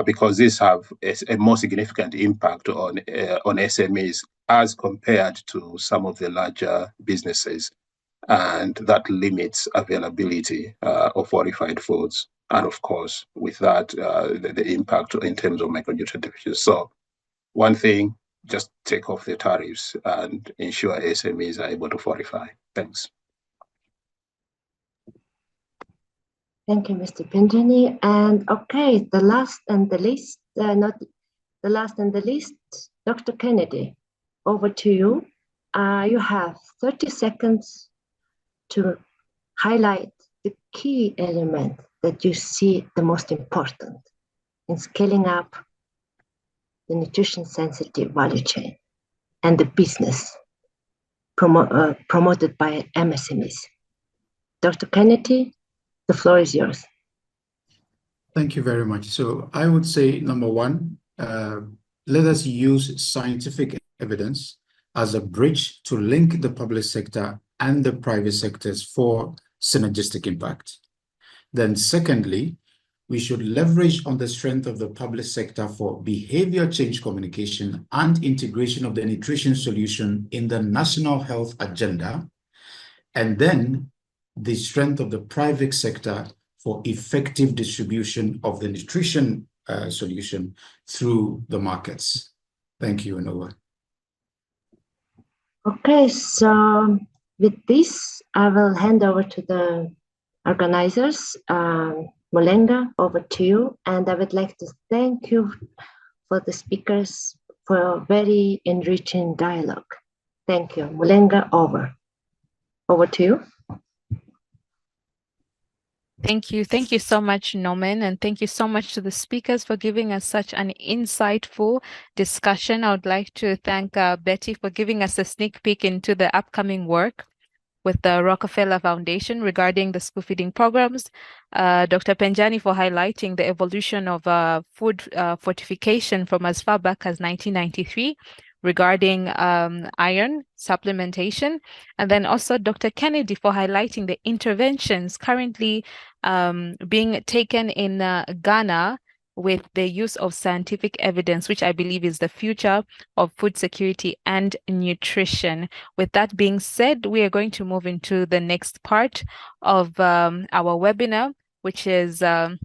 [SPEAKER 5] because these have a more significant impact on SMEs as compared to some of the larger businesses. And that limits availability of fortified foods. And of course, with that, the impact in terms of micronutrient deficiency. So one thing, just take off the tariffs and ensure SMEs are able to fortify. Thanks.
[SPEAKER 3] Thank you, Mr. Pinjani. And okay, the last and the least, not the last and the least, Dr. Kennedy, over to you. You have 30 seconds to highlight the key element that you see the most important in scaling up the nutrition sensitive value chain and the business promoted by MSMEs. Dr. Kennedy, the floor is yours.
[SPEAKER 6] Thank you very much. So I would say, number one, let us use scientific evidence as a bridge to link the public sector and the private sectors for synergistic impact. Then secondly, we should leverage on the strength of the public sector for behavior change communication and integration of the nutrition solution in the national health agenda. And then the strength of the private sector for effective distribution of the nutrition solution through the markets. Thank you, and over.
[SPEAKER 3] Okay, so with this, I will hand over to the organizers. Mulenga, over to you. And I would like to thank you for the speakers for a very enriching dialogue. Thank you. Mulenga, over. Over to you.
[SPEAKER 1] Thank you. Thank you so much, Norman, and thank you so much to the speakers for giving us such an insightful discussion. I would like to thank Betty for giving us a sneak peek into the upcoming work with the Rockefeller Foundation regarding the school feeding programs. Dr. Pinjani for highlighting the evolution of food fortification from as far back as 1993 regarding iron supplementation. And then also Dr. Kennedy for highlighting the interventions currently being taken in Ghana with the use of scientific evidence, which I believe is the future of food security and nutrition. With that being said, we are going to move into the next part of our webinar, which is a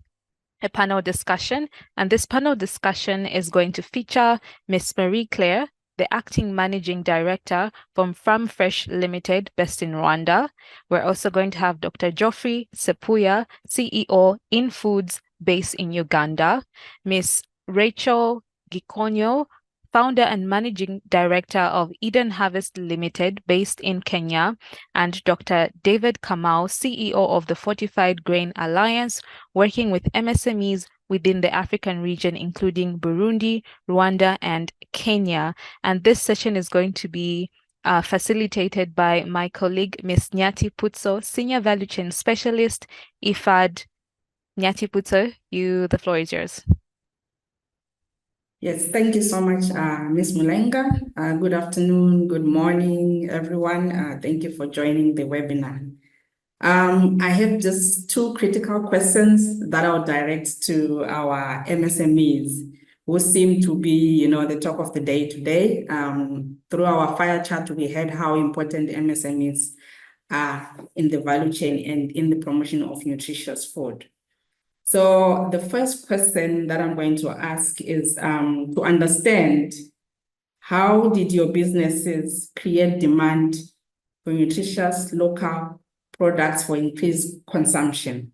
[SPEAKER 1] panel discussion. And this panel discussion is going to feature Ms. Marie Claire, the Acting Managing Director from Farm Fresh Limited, based in Rwanda. We're also going to have Dr. Geoffrey Sepuya, CEO in Foods, based in Uganda. Ms. Rachel Gikonyo, Founder and Managing Director of Eden Harvest Limited, based in Kenya, and Dr. David Kamau, CEO of the Fortified Grain Alliance, working with MSMEs within the African region, including Burundi, Rwanda, and Kenya. And this session is going to be facilitated by my colleague, Ms. Nyati Putso, Senior Value Chain Specialist, IFAD. Nyati Putso, the floor is yours.
[SPEAKER 7] Yes, thank you so much, Ms. Mulenga. Good afternoon, good morning, everyone. Thank you for joining the webinar. I have just two critical questions that I'll direct to our MSMEs, who seem to be, the talk of the day today. Through our fire chat, we heard how important MSMEs are in the value chain and in the promotion of nutritious food. So the first question that I'm going to ask is to understand, how did your businesses create demand for nutritious local products for increased consumption?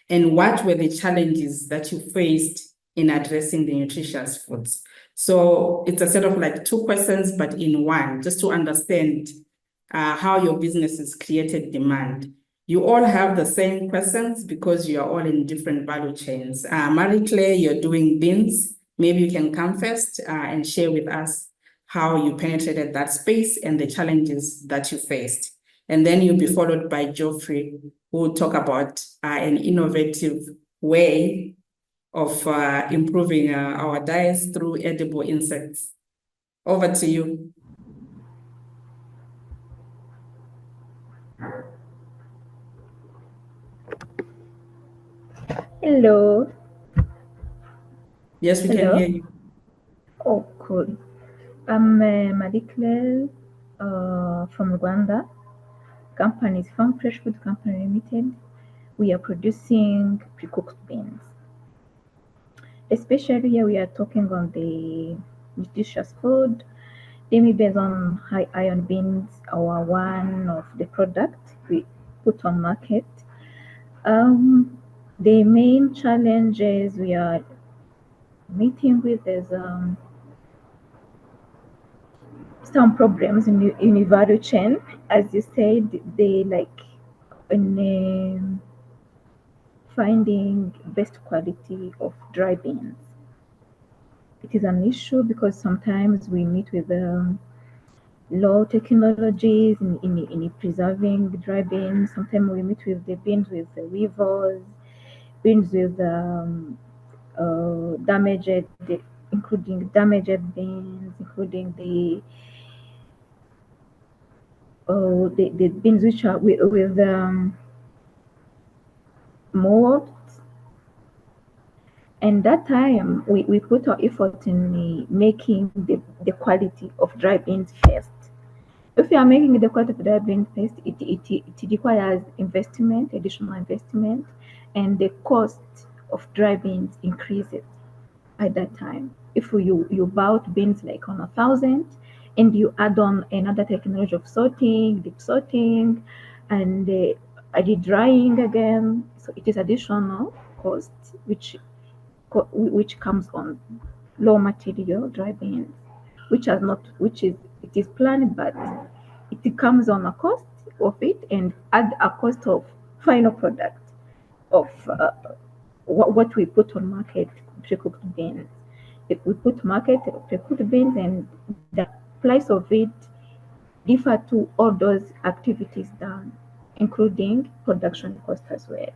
[SPEAKER 7] And what were the challenges that you faced in addressing the nutritious foods? So it's a set of like two questions, but in one, just to understand how your businesses created demand. You all have the same questions because you are all in different value chains. Marie-Claire, you're doing beans. Maybe you can come first and share with us how you penetrated that space and the challenges that you faced. And then you'll be followed by Geoffrey, who will talk about an innovative way of improving our diets through edible insects. Over to you.
[SPEAKER 8] Hello.
[SPEAKER 7] Yes, we
[SPEAKER 8] Hello?
[SPEAKER 7] can hear you.
[SPEAKER 8] Oh, cool. I'm Malikle from Rwanda. Company is Farm Fresh Food Company Limited. We are producing pre-cooked beans. Especially here we are talking on the nutritious food. Demi based on high iron beans are one of the products we put on market. The main challenges we are meeting with is some problems in the value chain. As you said, they like in finding best quality of dry beans. It is an issue because sometimes we meet with low technologies in preserving dry beans. Sometimes we meet with the beans with the weevils, beans with damaged, including damaged beans, including the beans which are with mold. And that time we put our effort in making the quality of dry beans first. If you are making the quality of dry beans first, it requires investment, additional investment, and the cost of dry beans increases at that time. If you bought beans like on 1,000 and you add on another technology of sorting, deep sorting, and the drying again, so it is additional cost which comes on raw material dry beans, which is it is planned, but it comes on a cost of it and add a cost of final product of what we put on market pre-cooked beans. If we put market pre-cooked beans and the price of it differ to all those activities done, including production cost as well.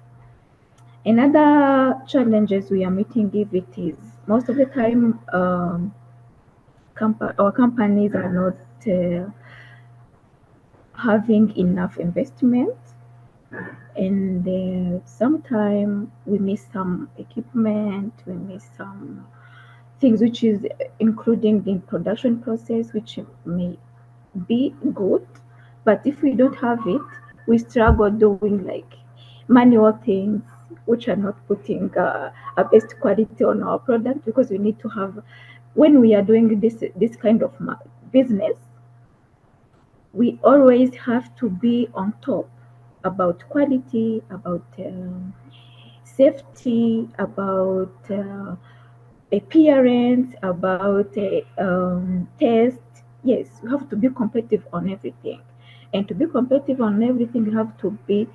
[SPEAKER 8] Another challenges we are meeting if it is most of the time our companies are not having enough investment, and sometimes we miss some equipment, we miss some things which is including the production process, which may be good, but if we don't have it, we struggle doing like manual things which are not putting a best quality on our product, because we need to have, when we are doing this kind of business, we always have to be on top about quality, about safety, about appearance, about taste. Yes, you have to be competitive on everything. And to be competitive on everything, you have to be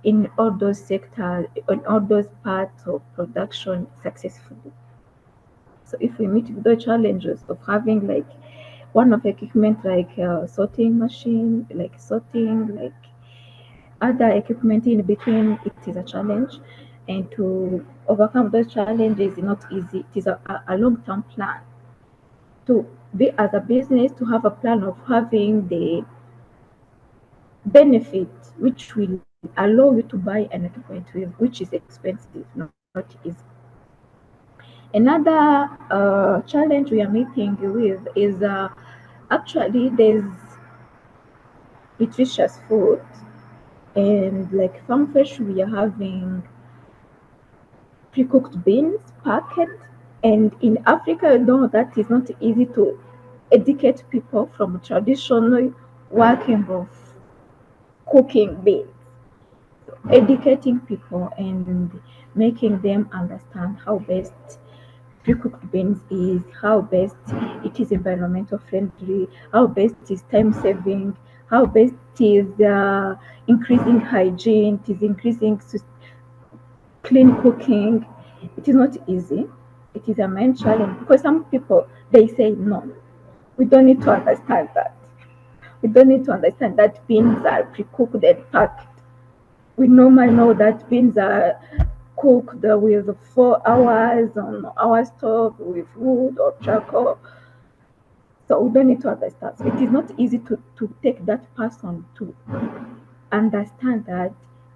[SPEAKER 8] in all those sectors, in all those parts of production successfully. So if we meet the challenges of having like one of equipment like sorting machine, like sorting, like other equipment in between, it is a challenge. And to overcome those challenges is not easy. It is a long-term plan. To be as a business, to have a plan of having the benefit which will allow you to buy an equipment with, which is expensive, not easy. Another challenge we are meeting with is actually there's nutritious food, and like Farm Fresh, we are having pre-cooked beans packet, and in Africa, you know that is not easy to educate people from traditional working of cooking beans. Educating people and making them understand how best pre-cooked beans is, how best it is environmental friendly, how best is time saving, how best is increasing hygiene, it is increasing clean cooking. It is not easy. It is a main challenge because some people they say no. We don't need to understand that. We don't need to understand that beans are pre-cooked and packed. We normally know that beans are cooked with 4 hours on our stove with wood or charcoal. So we don't need to understand. So it is not easy to take that person to understand that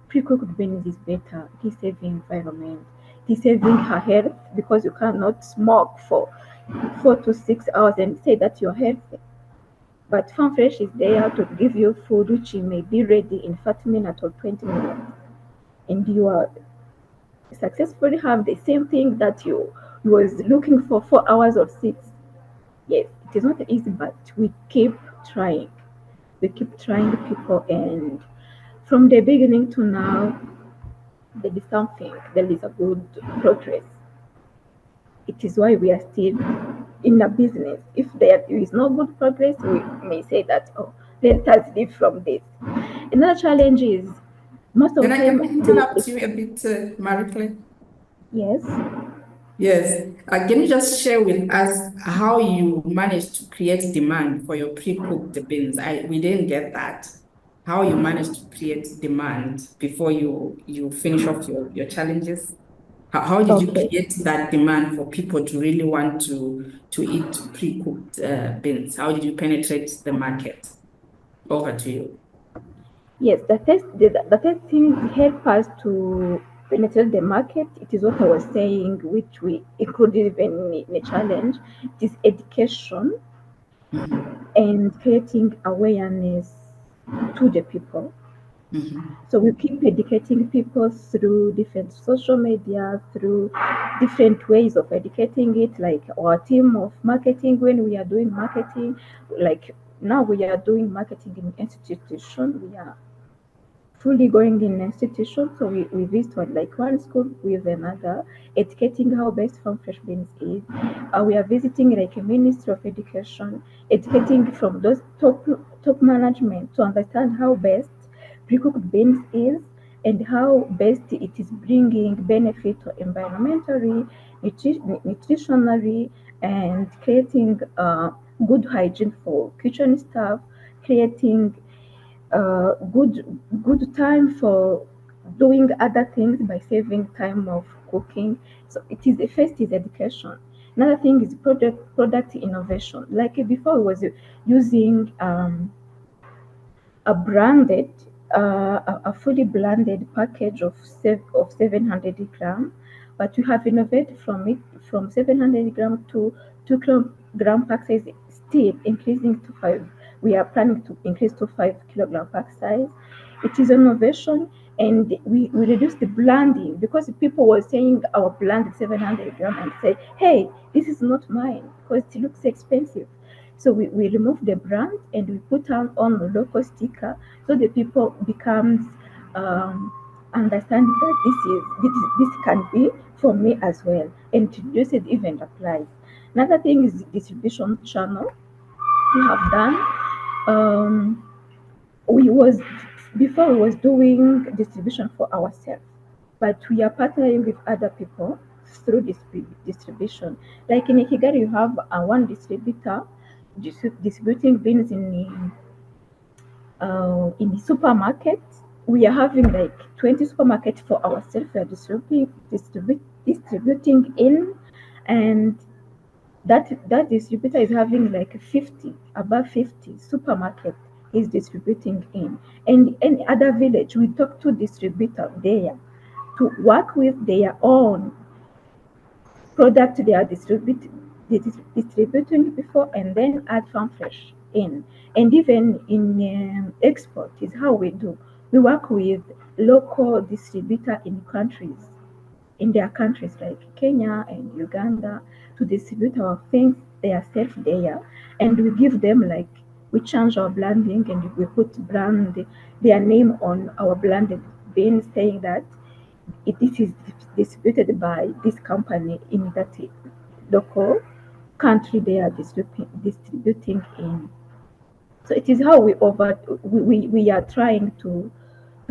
[SPEAKER 8] pre-cooked beans is better. It is saving environment. It is saving her health because you cannot smoke for 4 to 6 hours and say that you're healthy. But Farm Fresh is there to give you food which may be ready in 30 minutes or 20 minutes. And you are successfully have the same thing that you was looking for 4 hours or 6. Yes, it is not easy, but we keep trying. We keep trying people, and from the beginning to now, there is something, there is a good progress. It is why we are still in a business. If there is no good progress, we may say that, oh, let us live from this. Another challenge is most of the
[SPEAKER 7] Can
[SPEAKER 8] time.
[SPEAKER 7] I interrupt you a bit, Marie-Claire?
[SPEAKER 8] Yes.
[SPEAKER 7] Yes. Can you just share with us how you managed to create demand for your pre-cooked beans? We didn't get that. How you managed to create demand before you finish off your challenges? How did you
[SPEAKER 8] Okay.
[SPEAKER 7] create that demand for people to really want to eat pre-cooked beans? How did you penetrate the market? Over to you.
[SPEAKER 8] Yes, the testing help us to penetrate the market. It is what I was saying, which we included even in a challenge. It is education and creating awareness to the people. So we keep educating people through different social media, through different ways of educating it, like our team of marketing when we are doing marketing, like now we are doing marketing in institution. We are fully going in institution. So we visit like one school with another, educating how best Farm Fresh Beans is. We are visiting like a Ministry of Education, educating from those top management to understand how best pre-cooked beans is and how best it is bringing benefit environmentally, nutritionally, and creating good hygiene for kitchen staff, creating good time for doing other things by saving time of cooking. So it is the first is education. Another thing is product innovation. Like before, we was using a branded, a fully blended package of 700 gram, but we have innovated from it from 700 gram to 2 kilogram pack size, still increasing to 5. We are planning to increase to 5 kilogram pack size. It is innovation, and we reduce the blending because people were saying our blend is 700 gram and say, hey, this is not mine because it looks expensive. So we remove the brand and we put on the local sticker so the people becomes understand that this can be for me as well, and to use it even applies. Another thing is distribution channel we have done. We was before we was doing distribution for ourselves, but we are partnering with other people through distribution. Like in Kigali, you have one distributor distributing beans in the supermarket. We are having like 20 supermarkets for ourselves. We are distributing in, and that distributor is having like 50, above 50 supermarket is distributing in. And any other village, we talk to distributor there to work with their own product they are distributing before, and then add Farm Fresh in. And even in export is how we do. We work with local distributor in their countries like Kenya and Uganda to distribute our things themselves there, and we give them like we change our branding and we put their name on our blended beans, saying that this is distributed by this company in that local country they are distributing in. So it is how we are trying to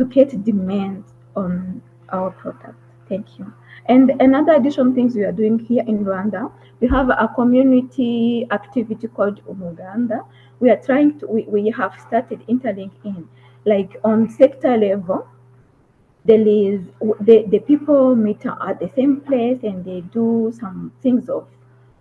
[SPEAKER 8] get demand on our product. Thank you. And another additional things we are doing here in Rwanda, we have a community activity called Umuganda. We are trying to, we have started interlinking, like on sector level, there is the people meet at the same place and they do some things of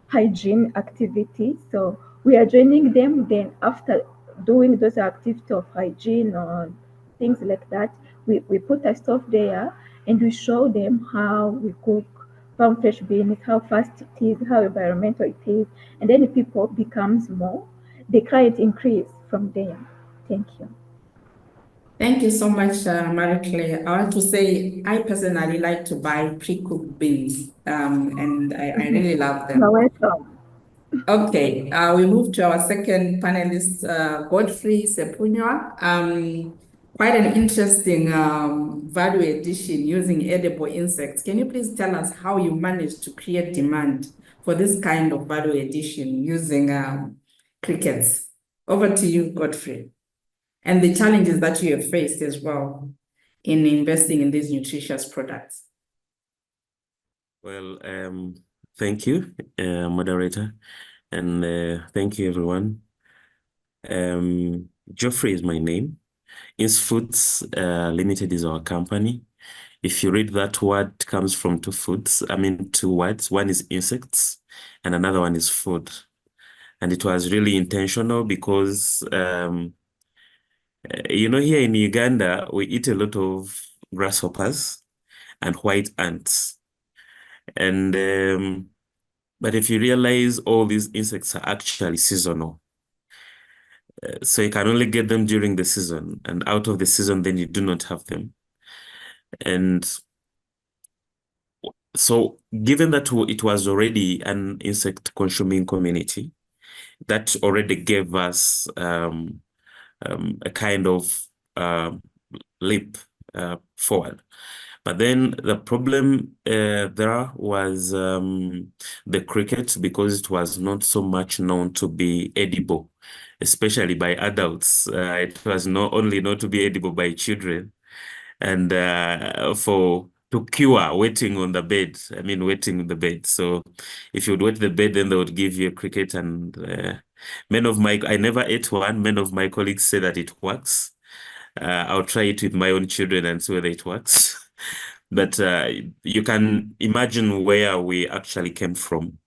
[SPEAKER 8] hygiene activities. So we are joining them. Then after doing those activities of hygiene or things like that, we put a stove there and we show them how we cook farm fresh beans, how fast it is, how environmental it is, and then people becomes more, the client increase from there. Thank you.
[SPEAKER 7] Thank you so much, Marie-Claire. I want to say I personally like to buy pre-cooked beans, and I really love them.
[SPEAKER 8] You're welcome.
[SPEAKER 7] Okay, we move to our second panelist, Godfrey Sepunywa. Quite an interesting value addition using edible insects. Can you please tell us how you managed to create demand for this kind of value addition using crickets? Over to you, Godfrey. And the challenges that you have faced as well in investing in these nutritious products.
[SPEAKER 9] Well, thank you, moderator, and thank you, everyone. Geoffrey is my name. Foods Limited is our company. If you read that word, it comes from two words. One is insects, and another one is food. And it was really intentional because, here in Uganda, we eat a lot of grasshoppers and white ants. And but if you realize all these insects are actually seasonal. So you can only get them during the season, and out of the season, then you do not have them. And so given that it was already an insect consuming community, that already gave us a kind of leap forward. But then the problem there was the cricket, because it was not so much known to be edible, especially by adults. It was not only known to be edible by children. And to cure waiting on the bed, waiting on the bed. So if you would wet the bed, then they would give you a cricket. And I never ate one. Many of my colleagues say that it works. I'll try it with my own children and see whether it works. But you can imagine where we actually came from.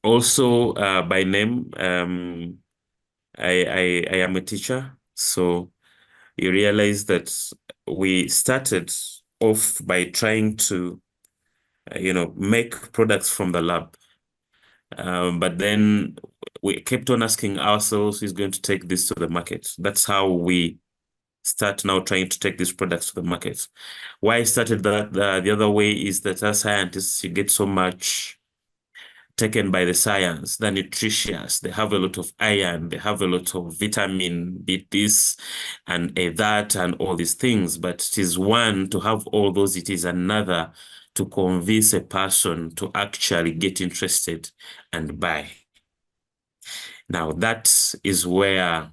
[SPEAKER 9] Also, by name, I am a teacher. So you realize that we started off by trying to, make products from the lab. But then we kept on asking ourselves, who's going to take this to the market? That's how we start now trying to take these products to the market. Why I started that the other way is that as scientists, you get so much taken by the science, the nutritious. They have a lot of iron, they have a lot of vitamin B this and that and all these things. But it is one to have all those, it is another to convince a person to actually get interested and buy. Now that is where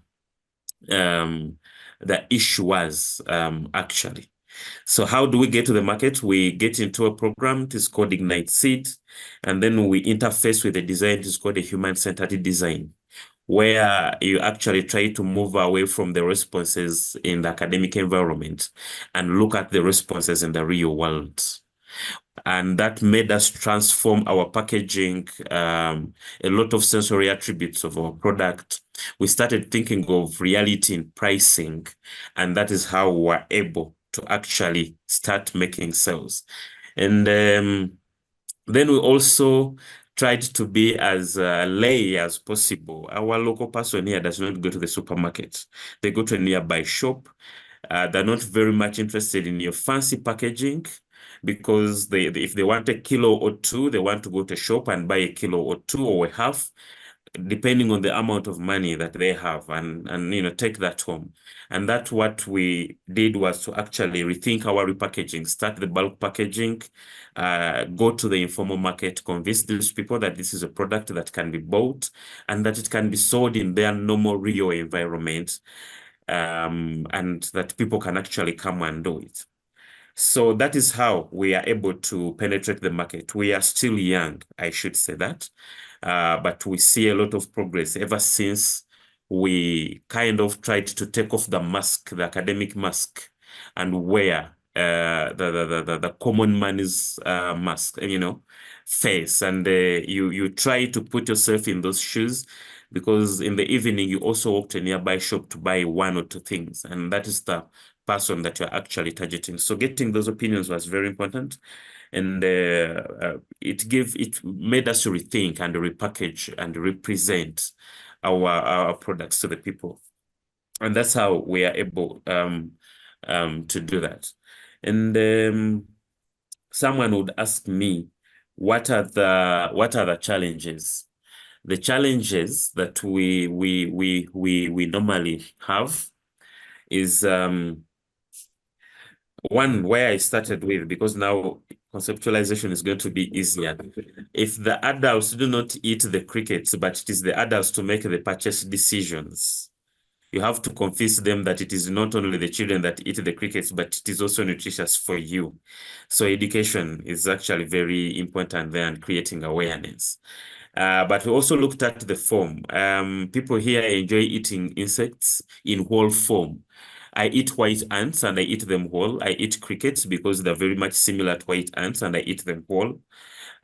[SPEAKER 9] the issue was actually. So how do we get to the market? We get into a program, it is called Ignite Seed, and then we interface with a design, it is called a human-centered design, where you actually try to move away from the responses in the academic environment and look at the responses in the real world. And that made us transform our packaging, a lot of sensory attributes of our product. We started thinking of reality in pricing, and that is how we were able to actually start making sales. And then we also tried to be as lay as possible. Our local person here does not go to the supermarket. They go to a nearby shop. They're not very much interested in your fancy packaging, because if they want a kilo or two, they want to go to a shop and buy a kilo or two or a half, depending on the amount of money that they have, and take that home. And that's what we did, was to actually rethink our repackaging, start the bulk packaging, go to the informal market, convince these people that this is a product that can be bought and that it can be sold in their normal real environment, and that people can actually come and do it. So that is how we are able to penetrate the market. We are still young, I should say that, but we see a lot of progress ever since we kind of tried to take off the mask, the academic mask, and wear the common man's mask, face. And you try to put yourself in those shoes, because in the evening you also walk to a nearby shop to buy one or two things, and that is the person that you're actually targeting. So getting those opinions was very important. And it made us rethink and repackage and represent our products to the people. And that's how we are able to do that. And someone would ask me, what are the challenges? The challenges that we normally have is one where I started with, because now conceptualization is going to be easier. If the adults do not eat the crickets, but it is the adults to make the purchase decisions, you have to convince them that it is not only the children that eat the crickets, but it is also nutritious for you. So education is actually very important there, and creating awareness. But we also looked at the form. People here enjoy eating insects in whole form. I eat white ants and I eat them whole. I eat crickets because they're very much similar to white ants and I eat them whole.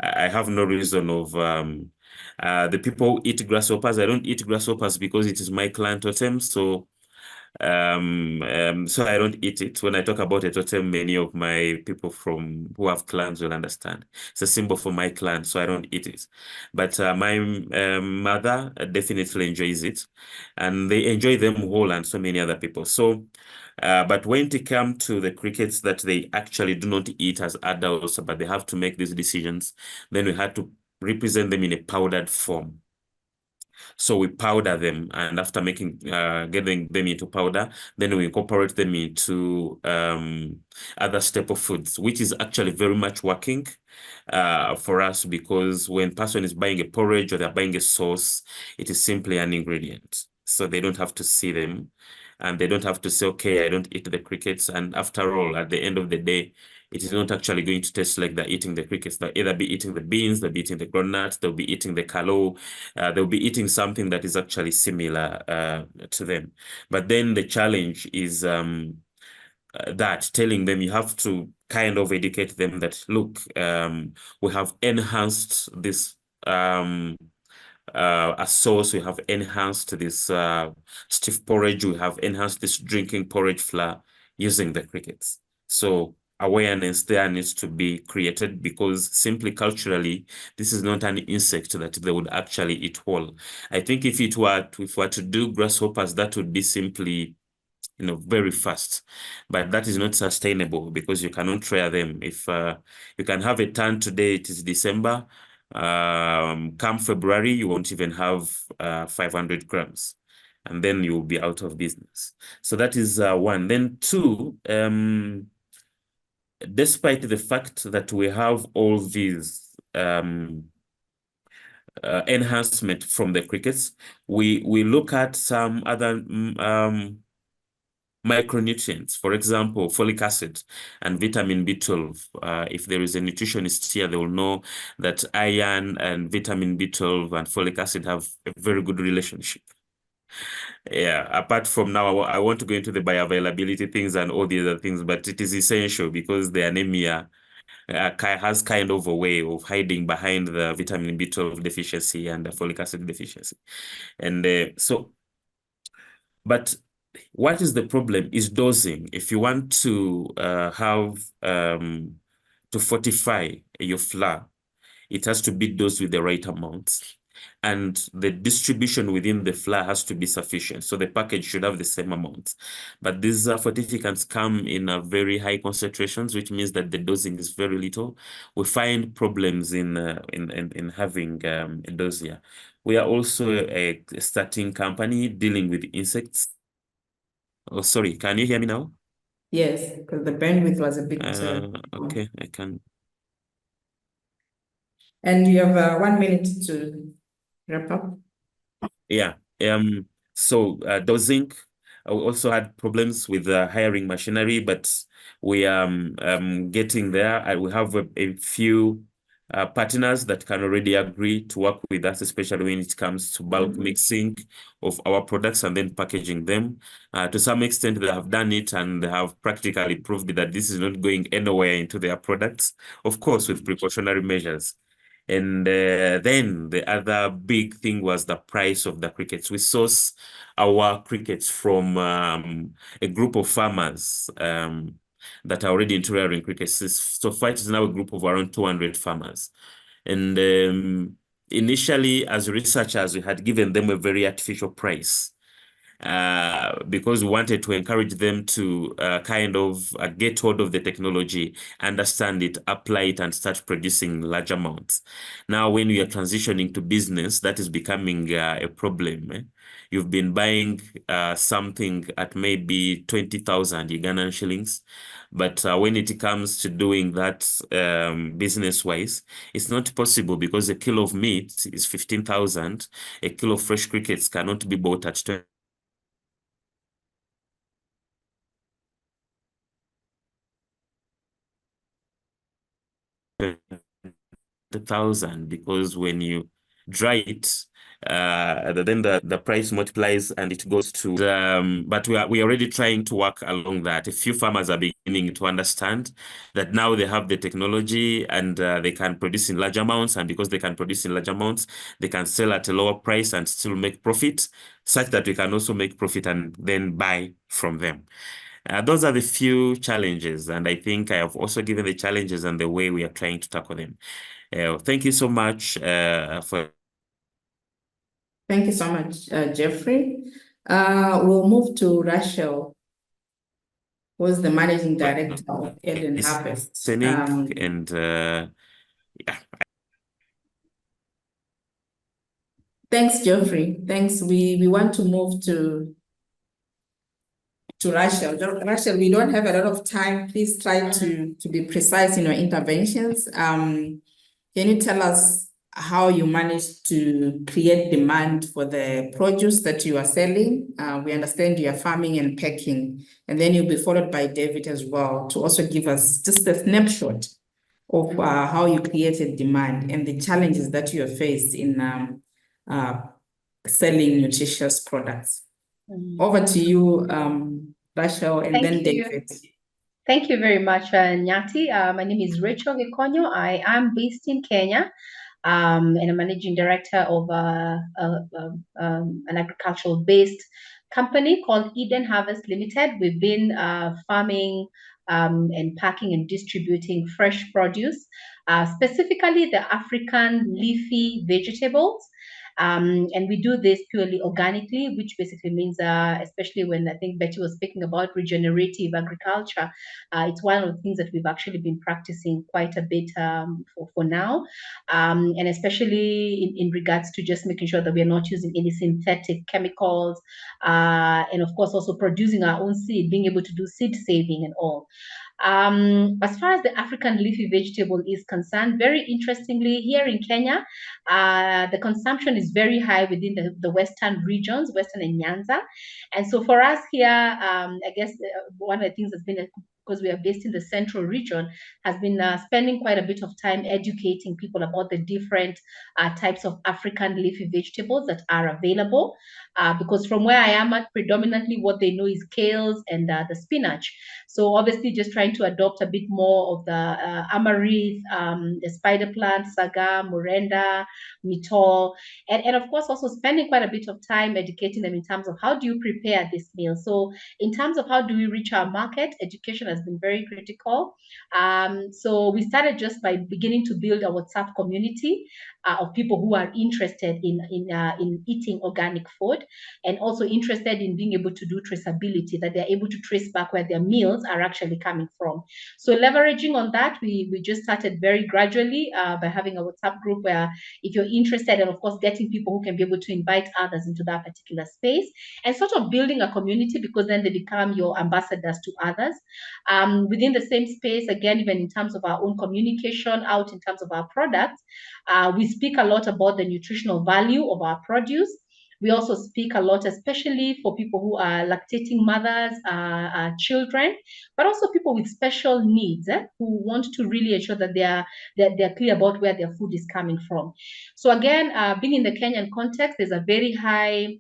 [SPEAKER 9] I have no reason of the people who eat grasshoppers. I don't eat grasshoppers because it is my clan totem. So so I don't eat it. When I talk about a totem, many of my people who have clans will understand. It's a symbol for my clan, so I don't eat it. But my mother definitely enjoys it, and they enjoy them whole, and so many other people. So, but when it comes to the crickets that they actually do not eat as adults, but they have to make these decisions, then we had to represent them in a powdered form. So we powder them, and after getting them into powder, then we incorporate them into other staple foods, which is actually very much working for us, because when person is buying a porridge or they're buying a sauce, it is simply an ingredient. So they don't have to see them, and they don't have to say, okay, I don't eat the crickets. And after all, at the end of the day, it is not actually going to taste like they're eating the crickets. They'll either be eating the beans, they'll be eating the groundnuts, they'll be eating the kalo, they'll be eating something that is actually similar to them. But then the challenge is that telling them, you have to kind of educate them that, look, we have enhanced this a sauce, we have enhanced this stiff porridge, we have enhanced this drinking porridge flour using the crickets. So awareness there needs to be created, because simply culturally, this is not an insect that they would actually eat whole. I think if we were to do grasshoppers, that would be simply, very fast, but that is not sustainable, because you cannot rear them. If you can have a ton today, it is December, come February, you won't even have 500 grams, and then you will be out of business. So that is one. Then two, despite the fact that we have all these enhancement from the crickets, we look at some other micronutrients, for example, folic acid and vitamin B12. If there is a nutritionist here, they will know that iron and vitamin B12 and folic acid have a very good relationship. Yeah, apart from now, I want to go into the bioavailability things and all the other things, but it is essential, because the anemia has kind of a way of hiding behind the vitamin B12 deficiency and the folic acid deficiency. And but what is the problem is dosing. If you want to to fortify your flour, it has to be dosed with the right amounts, and the distribution within the flour has to be sufficient. So the package should have the same amounts. But these fortificants come in very high concentrations, which means that the dosing is very little. We find problems in having a dose here. We are also a starting company dealing with insects. Oh, sorry, can you hear me now?
[SPEAKER 7] Yes, because the bandwidth was a bit.
[SPEAKER 9] Okay, I can.
[SPEAKER 7] And you have 1 minute to wrap up.
[SPEAKER 9] Yeah. So dosing, we also had problems with hiring machinery, but we are getting there. We have a few partners that can already agree to work with us, especially when it comes to bulk mixing of our products and then packaging them. To some extent, they have done it, and they have practically proved that this is not going anywhere into their products, of course, with precautionary measures. And then the other big thing was the price of the crickets. We source our crickets from a group of farmers that are already into rearing crickets. So far, it is now a group of around 200 farmers. And initially, as researchers, we had given them a very artificial price because we wanted to encourage them to kind of get hold of the technology, understand it, apply it, and start producing large amounts. Now, when we are transitioning to business, that is becoming a problem. You've been buying something at maybe 20,000 Ugandan shillings. But when it comes to doing that business-wise, it's not possible because a kilo of meat is 15,000. A kilo of fresh crickets cannot be bought at 20,000 because when you dry it, then the price multiplies and it goes to. But we are already trying to work along that. A few farmers are beginning to understand that now they have the technology and they can produce in large amounts, and because they can produce in large amounts, they can sell at a lower price and still make profit, such that we can also make profit and then buy from them. Those are the few challenges, and I think I have also given the challenges and the way we are trying to tackle them. Thank you so much for.
[SPEAKER 7] Thank you so much, Jeffrey. We'll move to Rachel, who's the managing director of Eden Harvest.
[SPEAKER 9] And yeah.
[SPEAKER 7] Thanks, Jeffrey. Thanks. We want to move to Rachel. Rachel, we don't have a lot of time. Please try to be precise in your interventions. Can you tell us how you managed to create demand for the produce that you are selling? We understand you are farming and packing, and then you'll be followed by David as well to also give us just a snapshot of how you created demand and the challenges that you have faced in selling nutritious products. Over to you, Rachel, and then David.
[SPEAKER 10] Thank you very much, Nyati. My name is Rachel Gikonyo. I am based in Kenya, and I'm managing director of an agricultural-based company called Eden Harvest Limited. We've been farming and packing and distributing fresh produce, specifically the African leafy vegetables. And we do this purely organically, which basically means, especially when I think Betty was speaking about regenerative agriculture, it's one of the things that we've actually been practicing quite a bit for now, and especially in regards to just making sure that we are not using any synthetic chemicals, and of course also producing our own seed, being able to do seed saving and all. As far as the African leafy vegetable is concerned, very interestingly, here in Kenya, the consumption is very high within the western regions, Western and Nyanza. And so for us here, I guess one of the things that's been, because we are based in the central region, has been spending quite a bit of time educating people about the different types of African leafy vegetables that are available. Because from where I am at, predominantly what they know is kales and the spinach. So obviously just trying to adopt a bit more of the amaranth, the spider plant, saga, morenda, mitol, and of course also spending quite a bit of time educating them in terms of how do you prepare this meal. So in terms of how do we reach our market, education has been very critical. So we started just by beginning to build a WhatsApp community of people who are interested in eating organic food, and also interested in being able to do traceability, that they're able to trace back where their meals are actually coming from. So leveraging on that, we just started very gradually by having a WhatsApp group where if you're interested, and of course getting people who can be able to invite others into that particular space, and sort of building a community, because then they become your ambassadors to others. Within the same space, again, even in terms of our own communication out in terms of our products, we speak a lot about the nutritional value of our produce. We also speak a lot, especially for people who are lactating mothers, children, but also people with special needs who want to really ensure that they're clear about where their food is coming from. So again, being in the Kenyan context, there's a very high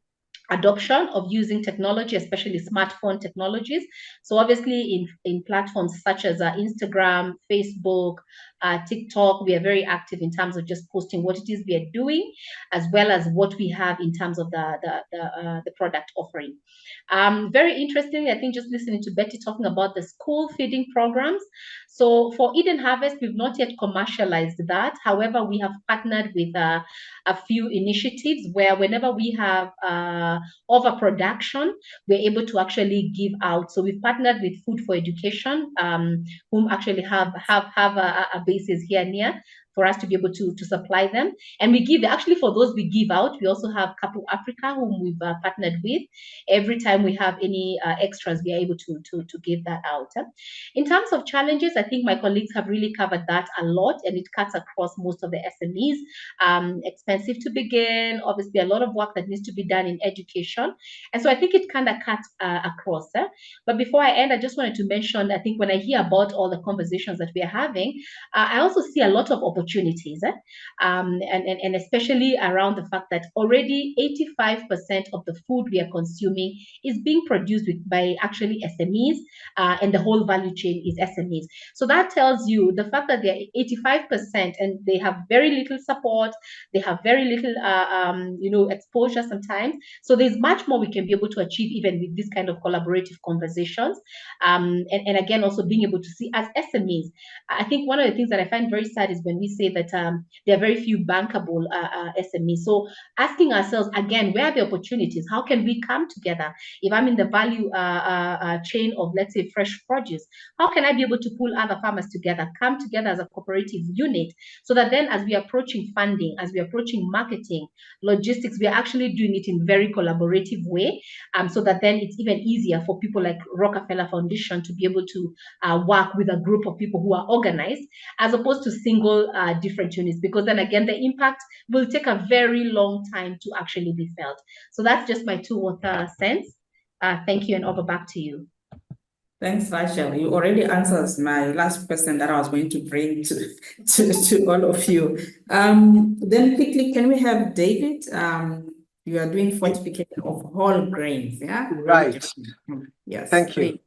[SPEAKER 10] adoption of using technology, especially smartphone technologies. So obviously in platforms such as Instagram, Facebook, TikTok. We are very active in terms of just posting what it is we are doing, as well as what we have in terms of the product offering. Very interesting, I think, just listening to Betty talking about the school feeding programs. So for Eden Harvest, we've not yet commercialized that. However, we have partnered with a few initiatives where whenever we have overproduction, we're able to actually give out. So we've partnered with Food for Education, whom actually have a basis here near, for us to be able to supply them. And we give, actually for those we give out, we also have Couple Africa, whom we've partnered with. Every time we have any extras, we are able to give that out. In terms of challenges, I think my colleagues have really covered that a lot, and it cuts across most of the SMEs. Expensive to begin, obviously a lot of work that needs to be done in education. And so I think it kind of cuts across. But before I end, I just wanted to mention, I think when I hear about all the conversations that we are having, I also see a lot of opportunities, and especially around the fact that already 85% of the food we are consuming is being produced by actually SMEs, and the whole value chain is SMEs. So that tells you the fact that they're 85% and they have very little support, they have very little exposure sometimes. So there's much more we can be able to achieve even with this kind of collaborative conversations. And again, also being able to see as SMEs. I think one of the things that I find very sad is when we say that there are very few bankable SMEs. So asking ourselves again, where are the opportunities? How can we come together? If I'm in the value chain of, let's say, fresh produce, how can I be able to pull other farmers together, come together as a cooperative unit, so that then as we are approaching funding, as we are approaching marketing, logistics, we are actually doing it in very collaborative way, so that then it's even easier for people like Rockefeller Foundation to be able to work with a group of people who are organized, as opposed to single different units, because then again, the impact will take a very long time to actually be felt. So that's just my 2 cents. Thank you, and over back to you.
[SPEAKER 7] Thanks, Rachel. You already answered my last question that I was going to bring to all of you. Then quickly, can we have David? You are doing fortification of whole grains, yeah?
[SPEAKER 11] Right.
[SPEAKER 7] Yes.
[SPEAKER 11] Thank you.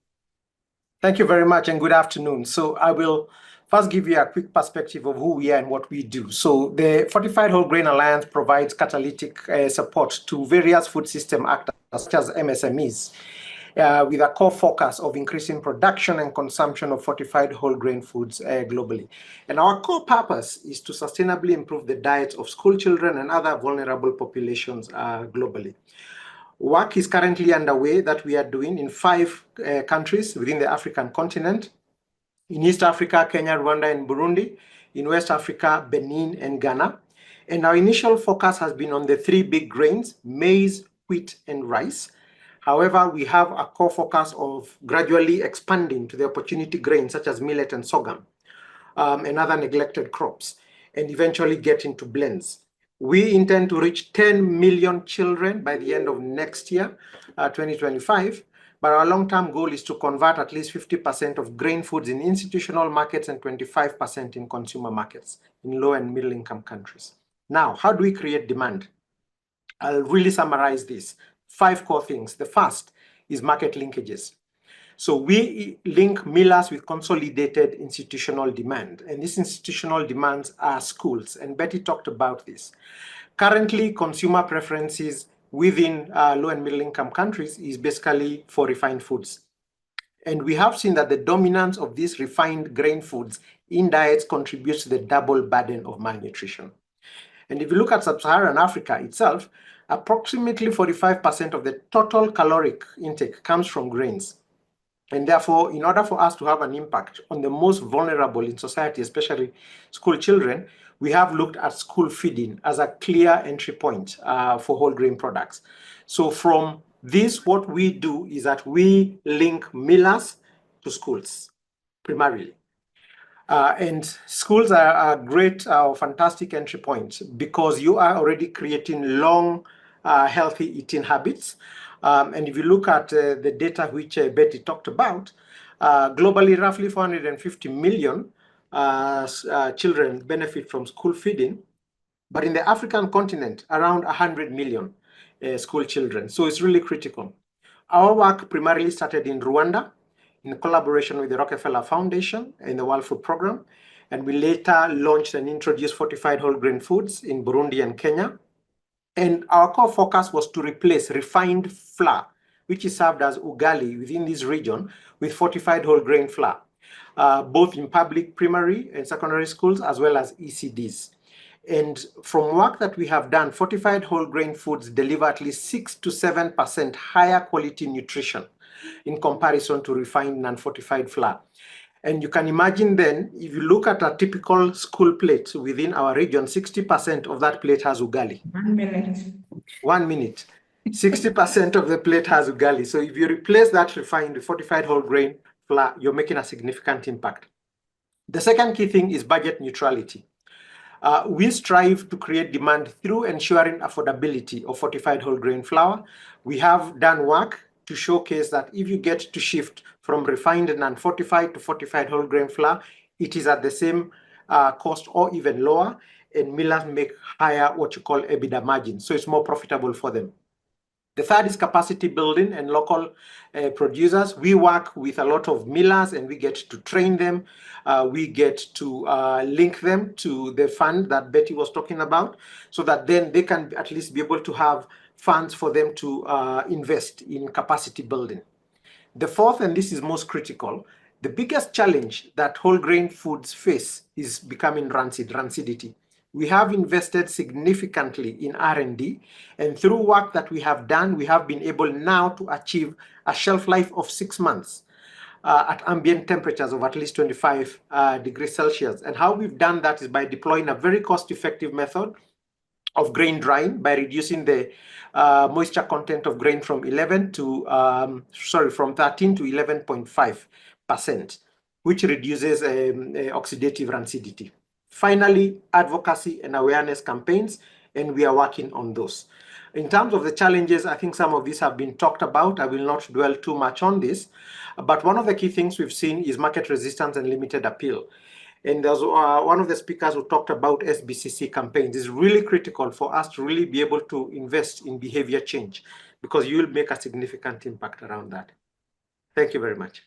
[SPEAKER 11] Thank you very much, and good afternoon. So I will first give you a quick perspective of who we are and what we do. So the Fortified Whole Grain Alliance provides catalytic support to various food system actors, such as MSMEs, with a core focus of increasing production and consumption of fortified whole grain foods globally. And our core purpose is to sustainably improve the diets of school children and other vulnerable populations globally. Work is currently underway that we are doing in 5 countries within the African continent: in East Africa, Kenya, Rwanda, and Burundi; in West Africa, Benin, and Ghana. And our initial focus has been on the 3 big grains: maize, wheat, and rice. However, we have a core focus of gradually expanding to the opportunity grains such as millet and sorghum, and other neglected crops, and eventually get into blends. We intend to reach 10 million children by the end of next year, 2025. But our long-term goal is to convert at least 50% of grain foods in institutional markets and 25% in consumer markets in low and middle income countries. Now, how do we create demand? I'll really summarize this. 5 core things. The first is market linkages. So we link millers with consolidated institutional demand, and these institutional demands are schools, and Betty talked about this. Currently, consumer preferences within low and middle income countries is basically for refined foods. And we have seen that the dominance of these refined grain foods in diets contributes to the double burden of malnutrition. And if you look at sub-Saharan Africa itself, approximately 45% of the total caloric intake comes from grains. And therefore, in order for us to have an impact on the most vulnerable in society, especially school children, we have looked at school feeding as a clear entry point for whole grain products. So from this, what we do is that we link millers to schools primarily. And schools are a great or fantastic entry point because you are already creating long, healthy eating habits. And if you look at the data which Betty talked about, globally, roughly 450 million children benefit from school feeding. But in the African continent, around 100 million school children. So it's really critical. Our work primarily started in Rwanda, in collaboration with the Rockefeller Foundation and the World Food Program. And we later launched and introduced fortified whole grain foods in Burundi and Kenya. And our core focus was to replace refined flour, which is served as ugali within this region, with fortified whole grain flour, both in public primary and secondary schools, as well as ECDs. And from work that we have done, fortified whole grain foods deliver at least 6 to 7% higher quality nutrition in comparison to refined non-fortified flour. And you can imagine then, if you look at a typical school plate within our region, 60% of that plate has ugali.
[SPEAKER 7] 1 minute.
[SPEAKER 11] 1 minute. 60% of the plate has ugali. So if you replace that refined fortified whole grain flour, you're making a significant impact. The second key thing is budget neutrality. We strive to create demand through ensuring affordability of fortified whole grain flour. We have done work to showcase that if you get to shift from refined and unfortified to fortified whole grain flour, it is at the same cost or even lower, and millers make higher what you call EBITDA margins, so it's more profitable for them. The third is capacity building and local producers. We work with a lot of millers and we get to train them. We get to link them to the fund that Betty was talking about, so that then they can at least be able to have funds for them to invest in capacity building. The fourth, and this is most critical, the biggest challenge that whole grain foods face is becoming rancidity. We have invested significantly in R&D, and through work that we have done, we have been able now to achieve a shelf life of 6 months at ambient temperatures of at least 25 degrees Celsius. And how we've done that is by deploying a very cost-effective method of grain drying, by reducing the moisture content of grain from 13 to 11.5%, which reduces oxidative rancidity. Finally, advocacy and awareness campaigns, and we are working on those. In terms of the challenges, I think some of these have been talked about. I will not dwell too much on this, but one of the key things we've seen is market resistance and limited appeal. And there's one of the speakers who talked about SBCC campaigns. It's really critical for us to really be able to invest in behavior change, because you will make a significant impact around that. Thank you very much.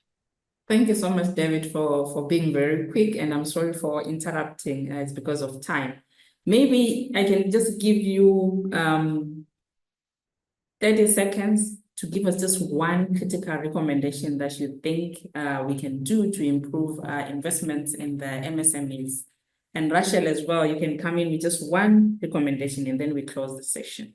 [SPEAKER 7] Thank you so much, David, for being very quick, and I'm sorry for interrupting. It's because of time. Maybe I can just give you 30 seconds to give us just one critical recommendation that you think we can do to improve investments in the MSMEs. And Rachel as well, you can come in with just one recommendation and then we close the session.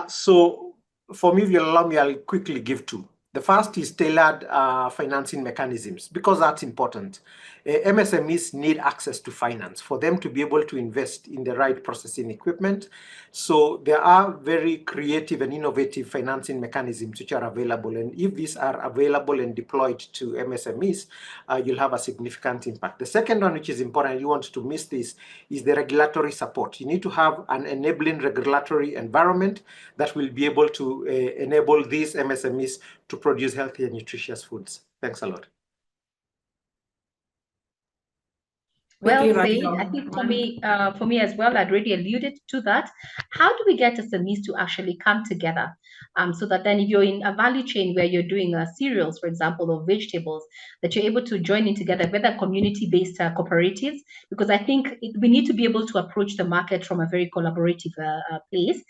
[SPEAKER 11] So for me, if you allow me, I'll quickly give two. The first is tailored financing mechanisms, because that's important. MSMEs need access to finance for them to be able to invest in the right processing equipment. So there are very creative and innovative financing mechanisms which are available. And if these are available and deployed to MSMEs, you'll have a significant impact. The second one, which is important, you want to miss this, is the regulatory support. You need to have an enabling regulatory environment that will be able to enable these MSMEs to produce healthy and nutritious foods. Thanks a lot.
[SPEAKER 10] Well said. I think for me as well, I'd already alluded to that. How do we get SMEs to actually come together? So that then if you're in a value chain where you're doing cereals, for example, or vegetables, that you're able to join in together, whether community-based cooperatives, because I think we need to be able to approach the market from a very collaborative place,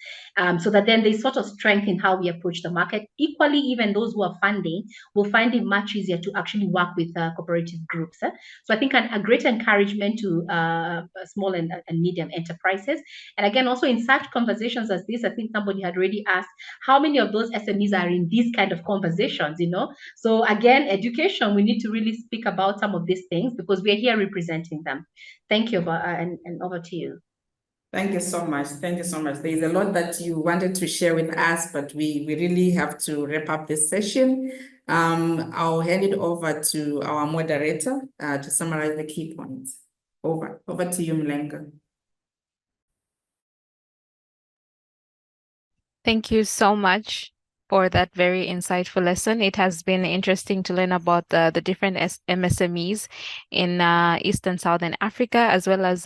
[SPEAKER 10] so that then they sort of strengthen how we approach the market. Equally, even those who are funding will find it much easier to actually work with cooperative groups. So I think a great encouragement to small and medium enterprises. And again, also in such conversations as this, I think somebody had already asked, how many of those SMEs are in these kind of conversations, you know? So again, education, we need to really speak about some of these things because we're here representing them. Thank you, and over to you.
[SPEAKER 7] Thank you so much. Thank you so much. There's a lot that you wanted to share with us, but we really have to wrap up this session. I'll hand it over to our moderator to summarize the key points. Over to you, Mlenga.
[SPEAKER 1] Thank you so much for that very insightful lesson. It has been interesting to learn about the different MSMEs in Eastern Southern Africa, as well as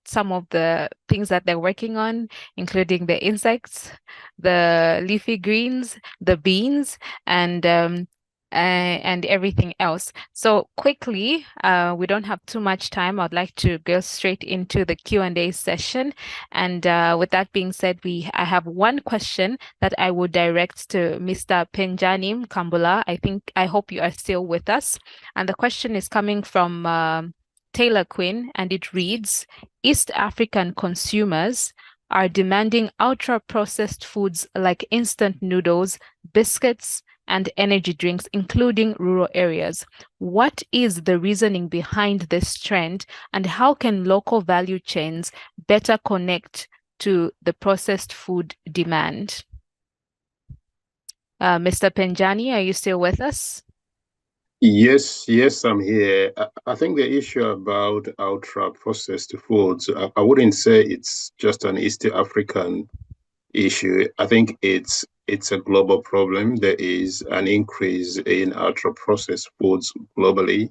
[SPEAKER 1] some of the things that they're working on, including the insects, the leafy greens, the beans, and and everything else. So quickly, we don't have too much time. I'd like to go straight into the Q&A session. And with that being said, I have one question that I would direct to Mr. Penjani Kambula. I hope you are still with us. And the question is coming from Taylor Quinn, and it reads, East African consumers are demanding ultra-processed foods like instant noodles, biscuits, and energy drinks, including rural areas. What is the reasoning behind this trend, and how can local value chains better connect to the processed food demand? Mr. Penjani, are you still with us?
[SPEAKER 5] Yes, I'm here. I think the issue about ultra-processed foods, I wouldn't say it's just an East African issue. I think it's a global problem. There is an increase in ultra-processed foods globally.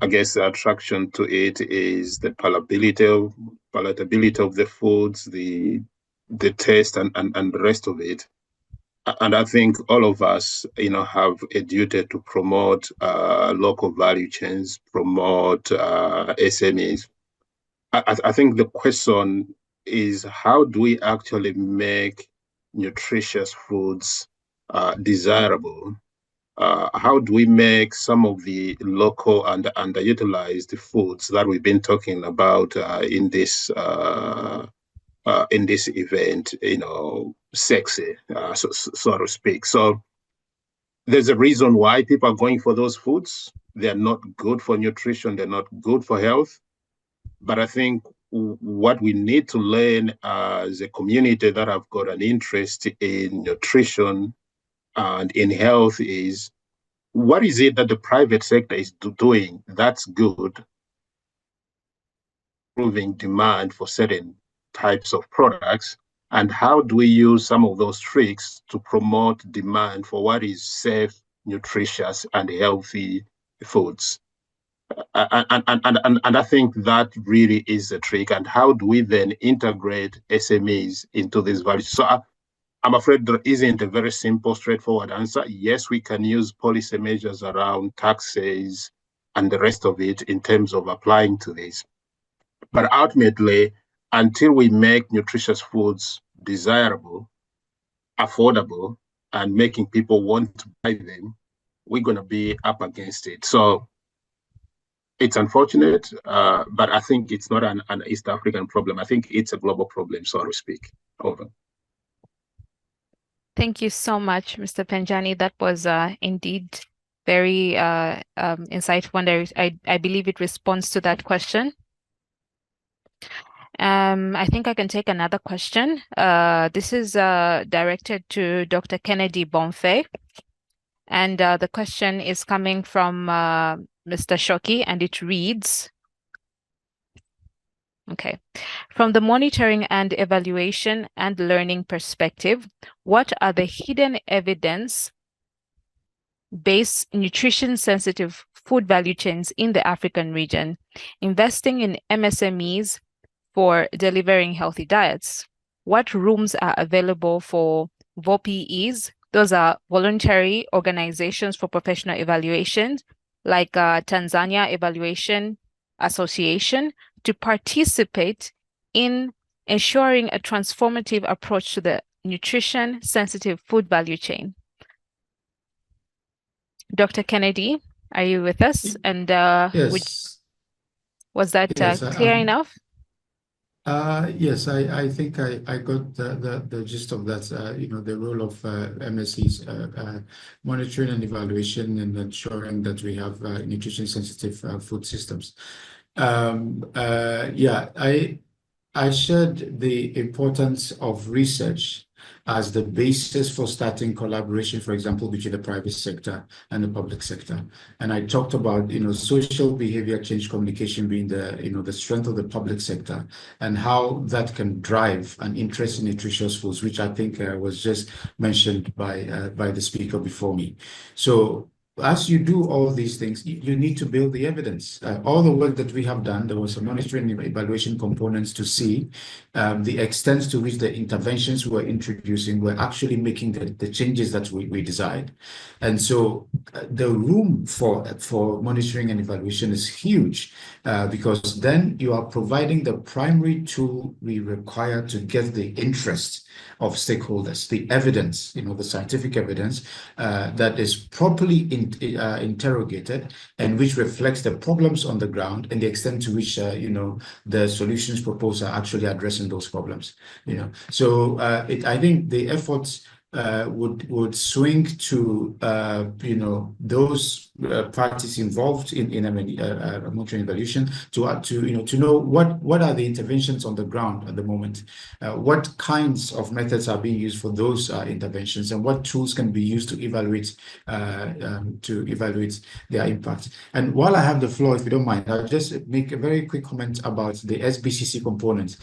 [SPEAKER 5] I guess the attraction to it is the palatability of the foods, the taste and the rest of it. And I think all of us, have a duty to promote local value chains, promote SMEs. I think the question is, how do we actually make nutritious foods desirable? How do we make some of the local and underutilized foods that we've been talking about in this event, sexy, so to speak? So there's a reason why people are going for those foods. They're not good for nutrition. They're not good for health. But I think what we need to learn as a community that have got an interest in nutrition and in health is, what is it that the private sector is doing that's good, improving demand for certain types of products, and how do we use some of those tricks to promote demand for what is safe, nutritious, and healthy foods? And I think that really is the trick. And how do we then integrate SMEs into this value? So I'm afraid there isn't a very simple, straightforward answer. Yes, we can use policy measures around taxes and the rest of it in terms of applying to this. But ultimately, until we make nutritious foods desirable, affordable, and making people want to buy them, we're going to be up against it. So it's unfortunate, but I think it's not an East African problem. I think it's a global problem, so to speak. Over.
[SPEAKER 1] Thank you so much, Mr. Penjani. That was indeed very insightful, and I believe it responds to that question. I think I can take another question. This is directed to Dr. Kennedy Bonfay. And the question is coming from Mr. Shoki, and it reads, okay. From the monitoring and evaluation and learning perspective, what are the hidden evidence-based nutrition-sensitive food value chains in the African region, investing in MSMEs for delivering healthy diets? What rooms are available for VOPEs? Those are voluntary organizations for professional evaluations, like Tanzania Evaluation Association, to participate in ensuring a transformative approach to the nutrition-sensitive food value chain. Dr. Kennedy, are you with us? And
[SPEAKER 6] yes.
[SPEAKER 1] Was that clear enough?
[SPEAKER 6] Yes, I think I got the gist of that. The role of MSEs, monitoring and evaluation, and ensuring that we have nutrition-sensitive food systems. I shared the importance of research as the basis for starting collaboration, for example, between the private sector and the public sector. And I talked about, social behavior change communication being the strength of the public sector, and how that can drive an interest in nutritious foods, which I think was just mentioned by the speaker before me. So as you do all these things, you need to build the evidence. All the work that we have done, there was a monitoring and evaluation components to see the extent to which the interventions we're introducing were actually making the changes that we desired. And so the room for monitoring and evaluation is huge because then you are providing the primary tool we require to get the interest of stakeholders, the evidence, the scientific evidence that is properly interrogated and which reflects the problems on the ground and the extent to which, the solutions proposed are actually addressing those problems. So I think the efforts would swing to those parties involved in monitoring evaluation to know what are the interventions on the ground at the moment, what kinds of methods are being used for those interventions, and what tools can be used to evaluate their impact. And while I have the floor, if you don't mind, I'll just make a very quick comment about the SBCC component.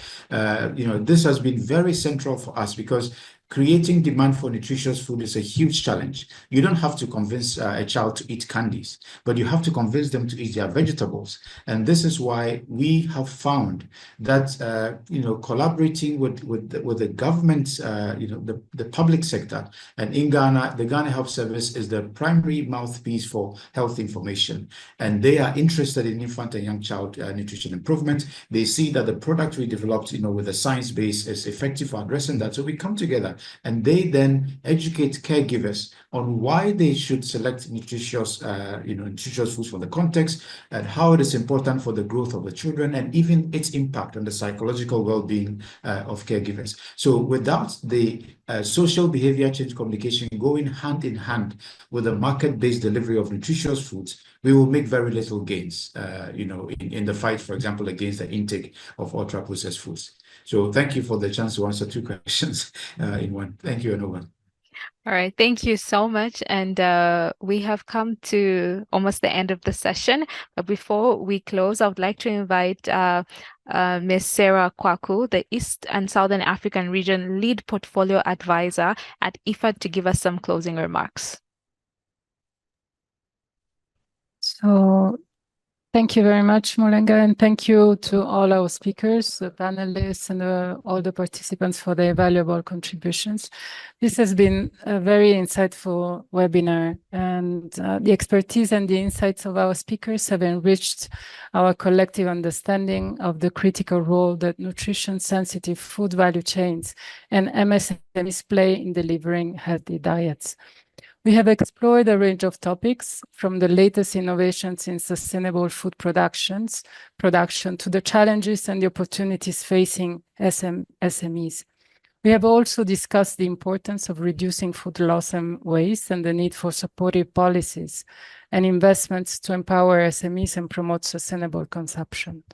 [SPEAKER 6] This has been very central for us because creating demand for nutritious food is a huge challenge. You don't have to convince a child to eat candies, but you have to convince them to eat their vegetables. And this is why we have found that collaborating with the government, the public sector, and in Ghana, the Ghana Health Service is the primary mouthpiece for health information, and they are interested in infant and young child nutrition improvement. They see that the product we developed, with a science base is effective for addressing that. So we come together and they then educate caregivers on why they should select nutritious foods for the context and how it is important for the growth of the children and even its impact on the psychological well-being of caregivers. So without the social behavior change communication going hand in hand with the market-based delivery of nutritious foods, we will make very little gains, in the fight, for example, against the intake of ultra-processed foods. So thank you for the chance to answer two questions in one. Thank you, Anova.
[SPEAKER 1] All right, thank you so much. And we have come to almost the end of the session. But before we close, I would like to invite Ms. Sarah Kwaku, the East and Southern African Region Lead Portfolio Advisor at IFAD, to give us some closing remarks.
[SPEAKER 12] So thank you very much, Molenga, and thank you to all our speakers, the panelists, and all the participants for their valuable contributions. This has been a very insightful webinar, and the expertise and the insights of our speakers have enriched our collective understanding of the critical role that nutrition-sensitive food value chains and MSMEs play in delivering healthy diets. We have explored a range of topics, from the latest innovations in sustainable food production to the challenges and the opportunities facing SMEs. We have also discussed the importance of reducing food loss and waste and the need for supportive policies and investments to empower SMEs and promote sustainable consumption.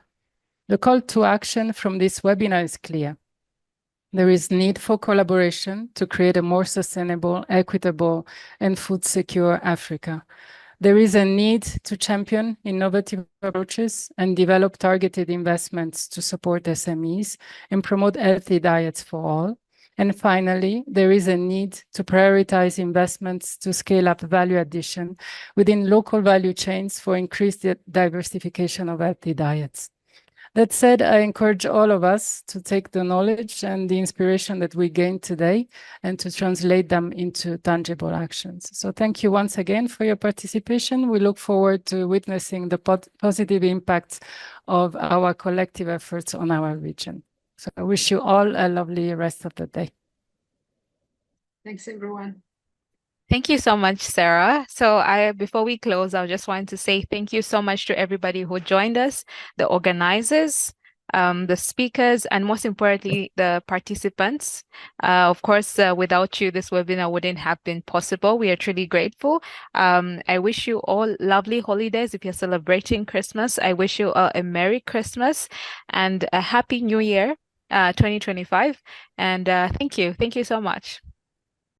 [SPEAKER 12] The call to action from this webinar is clear. There is need for collaboration to create a more sustainable, equitable, and food-secure Africa. There is a need to champion innovative approaches and develop targeted investments to support SMEs and promote healthy diets for all. And finally, there is a need to prioritize investments to scale up value addition within local value chains for increased diversification of healthy diets. That said, I encourage all of us to take the knowledge and the inspiration that we gained today and to translate them into tangible actions. So thank you once again for your participation. We look forward to witnessing the positive impacts of our collective efforts on our region. So I wish you all a lovely rest of the day.
[SPEAKER 4] Thanks, everyone.
[SPEAKER 1] Thank you so much, Sarah. So before we close, I just wanted to say thank you so much to everybody who joined us, the organizers, the speakers, and most importantly, the participants. Of course, without you, this webinar wouldn't have been possible. We are truly grateful. I wish you all lovely holidays. If you're celebrating Christmas, I wish you a Merry Christmas and a Happy New Year, 2025. And thank you. Thank you so much.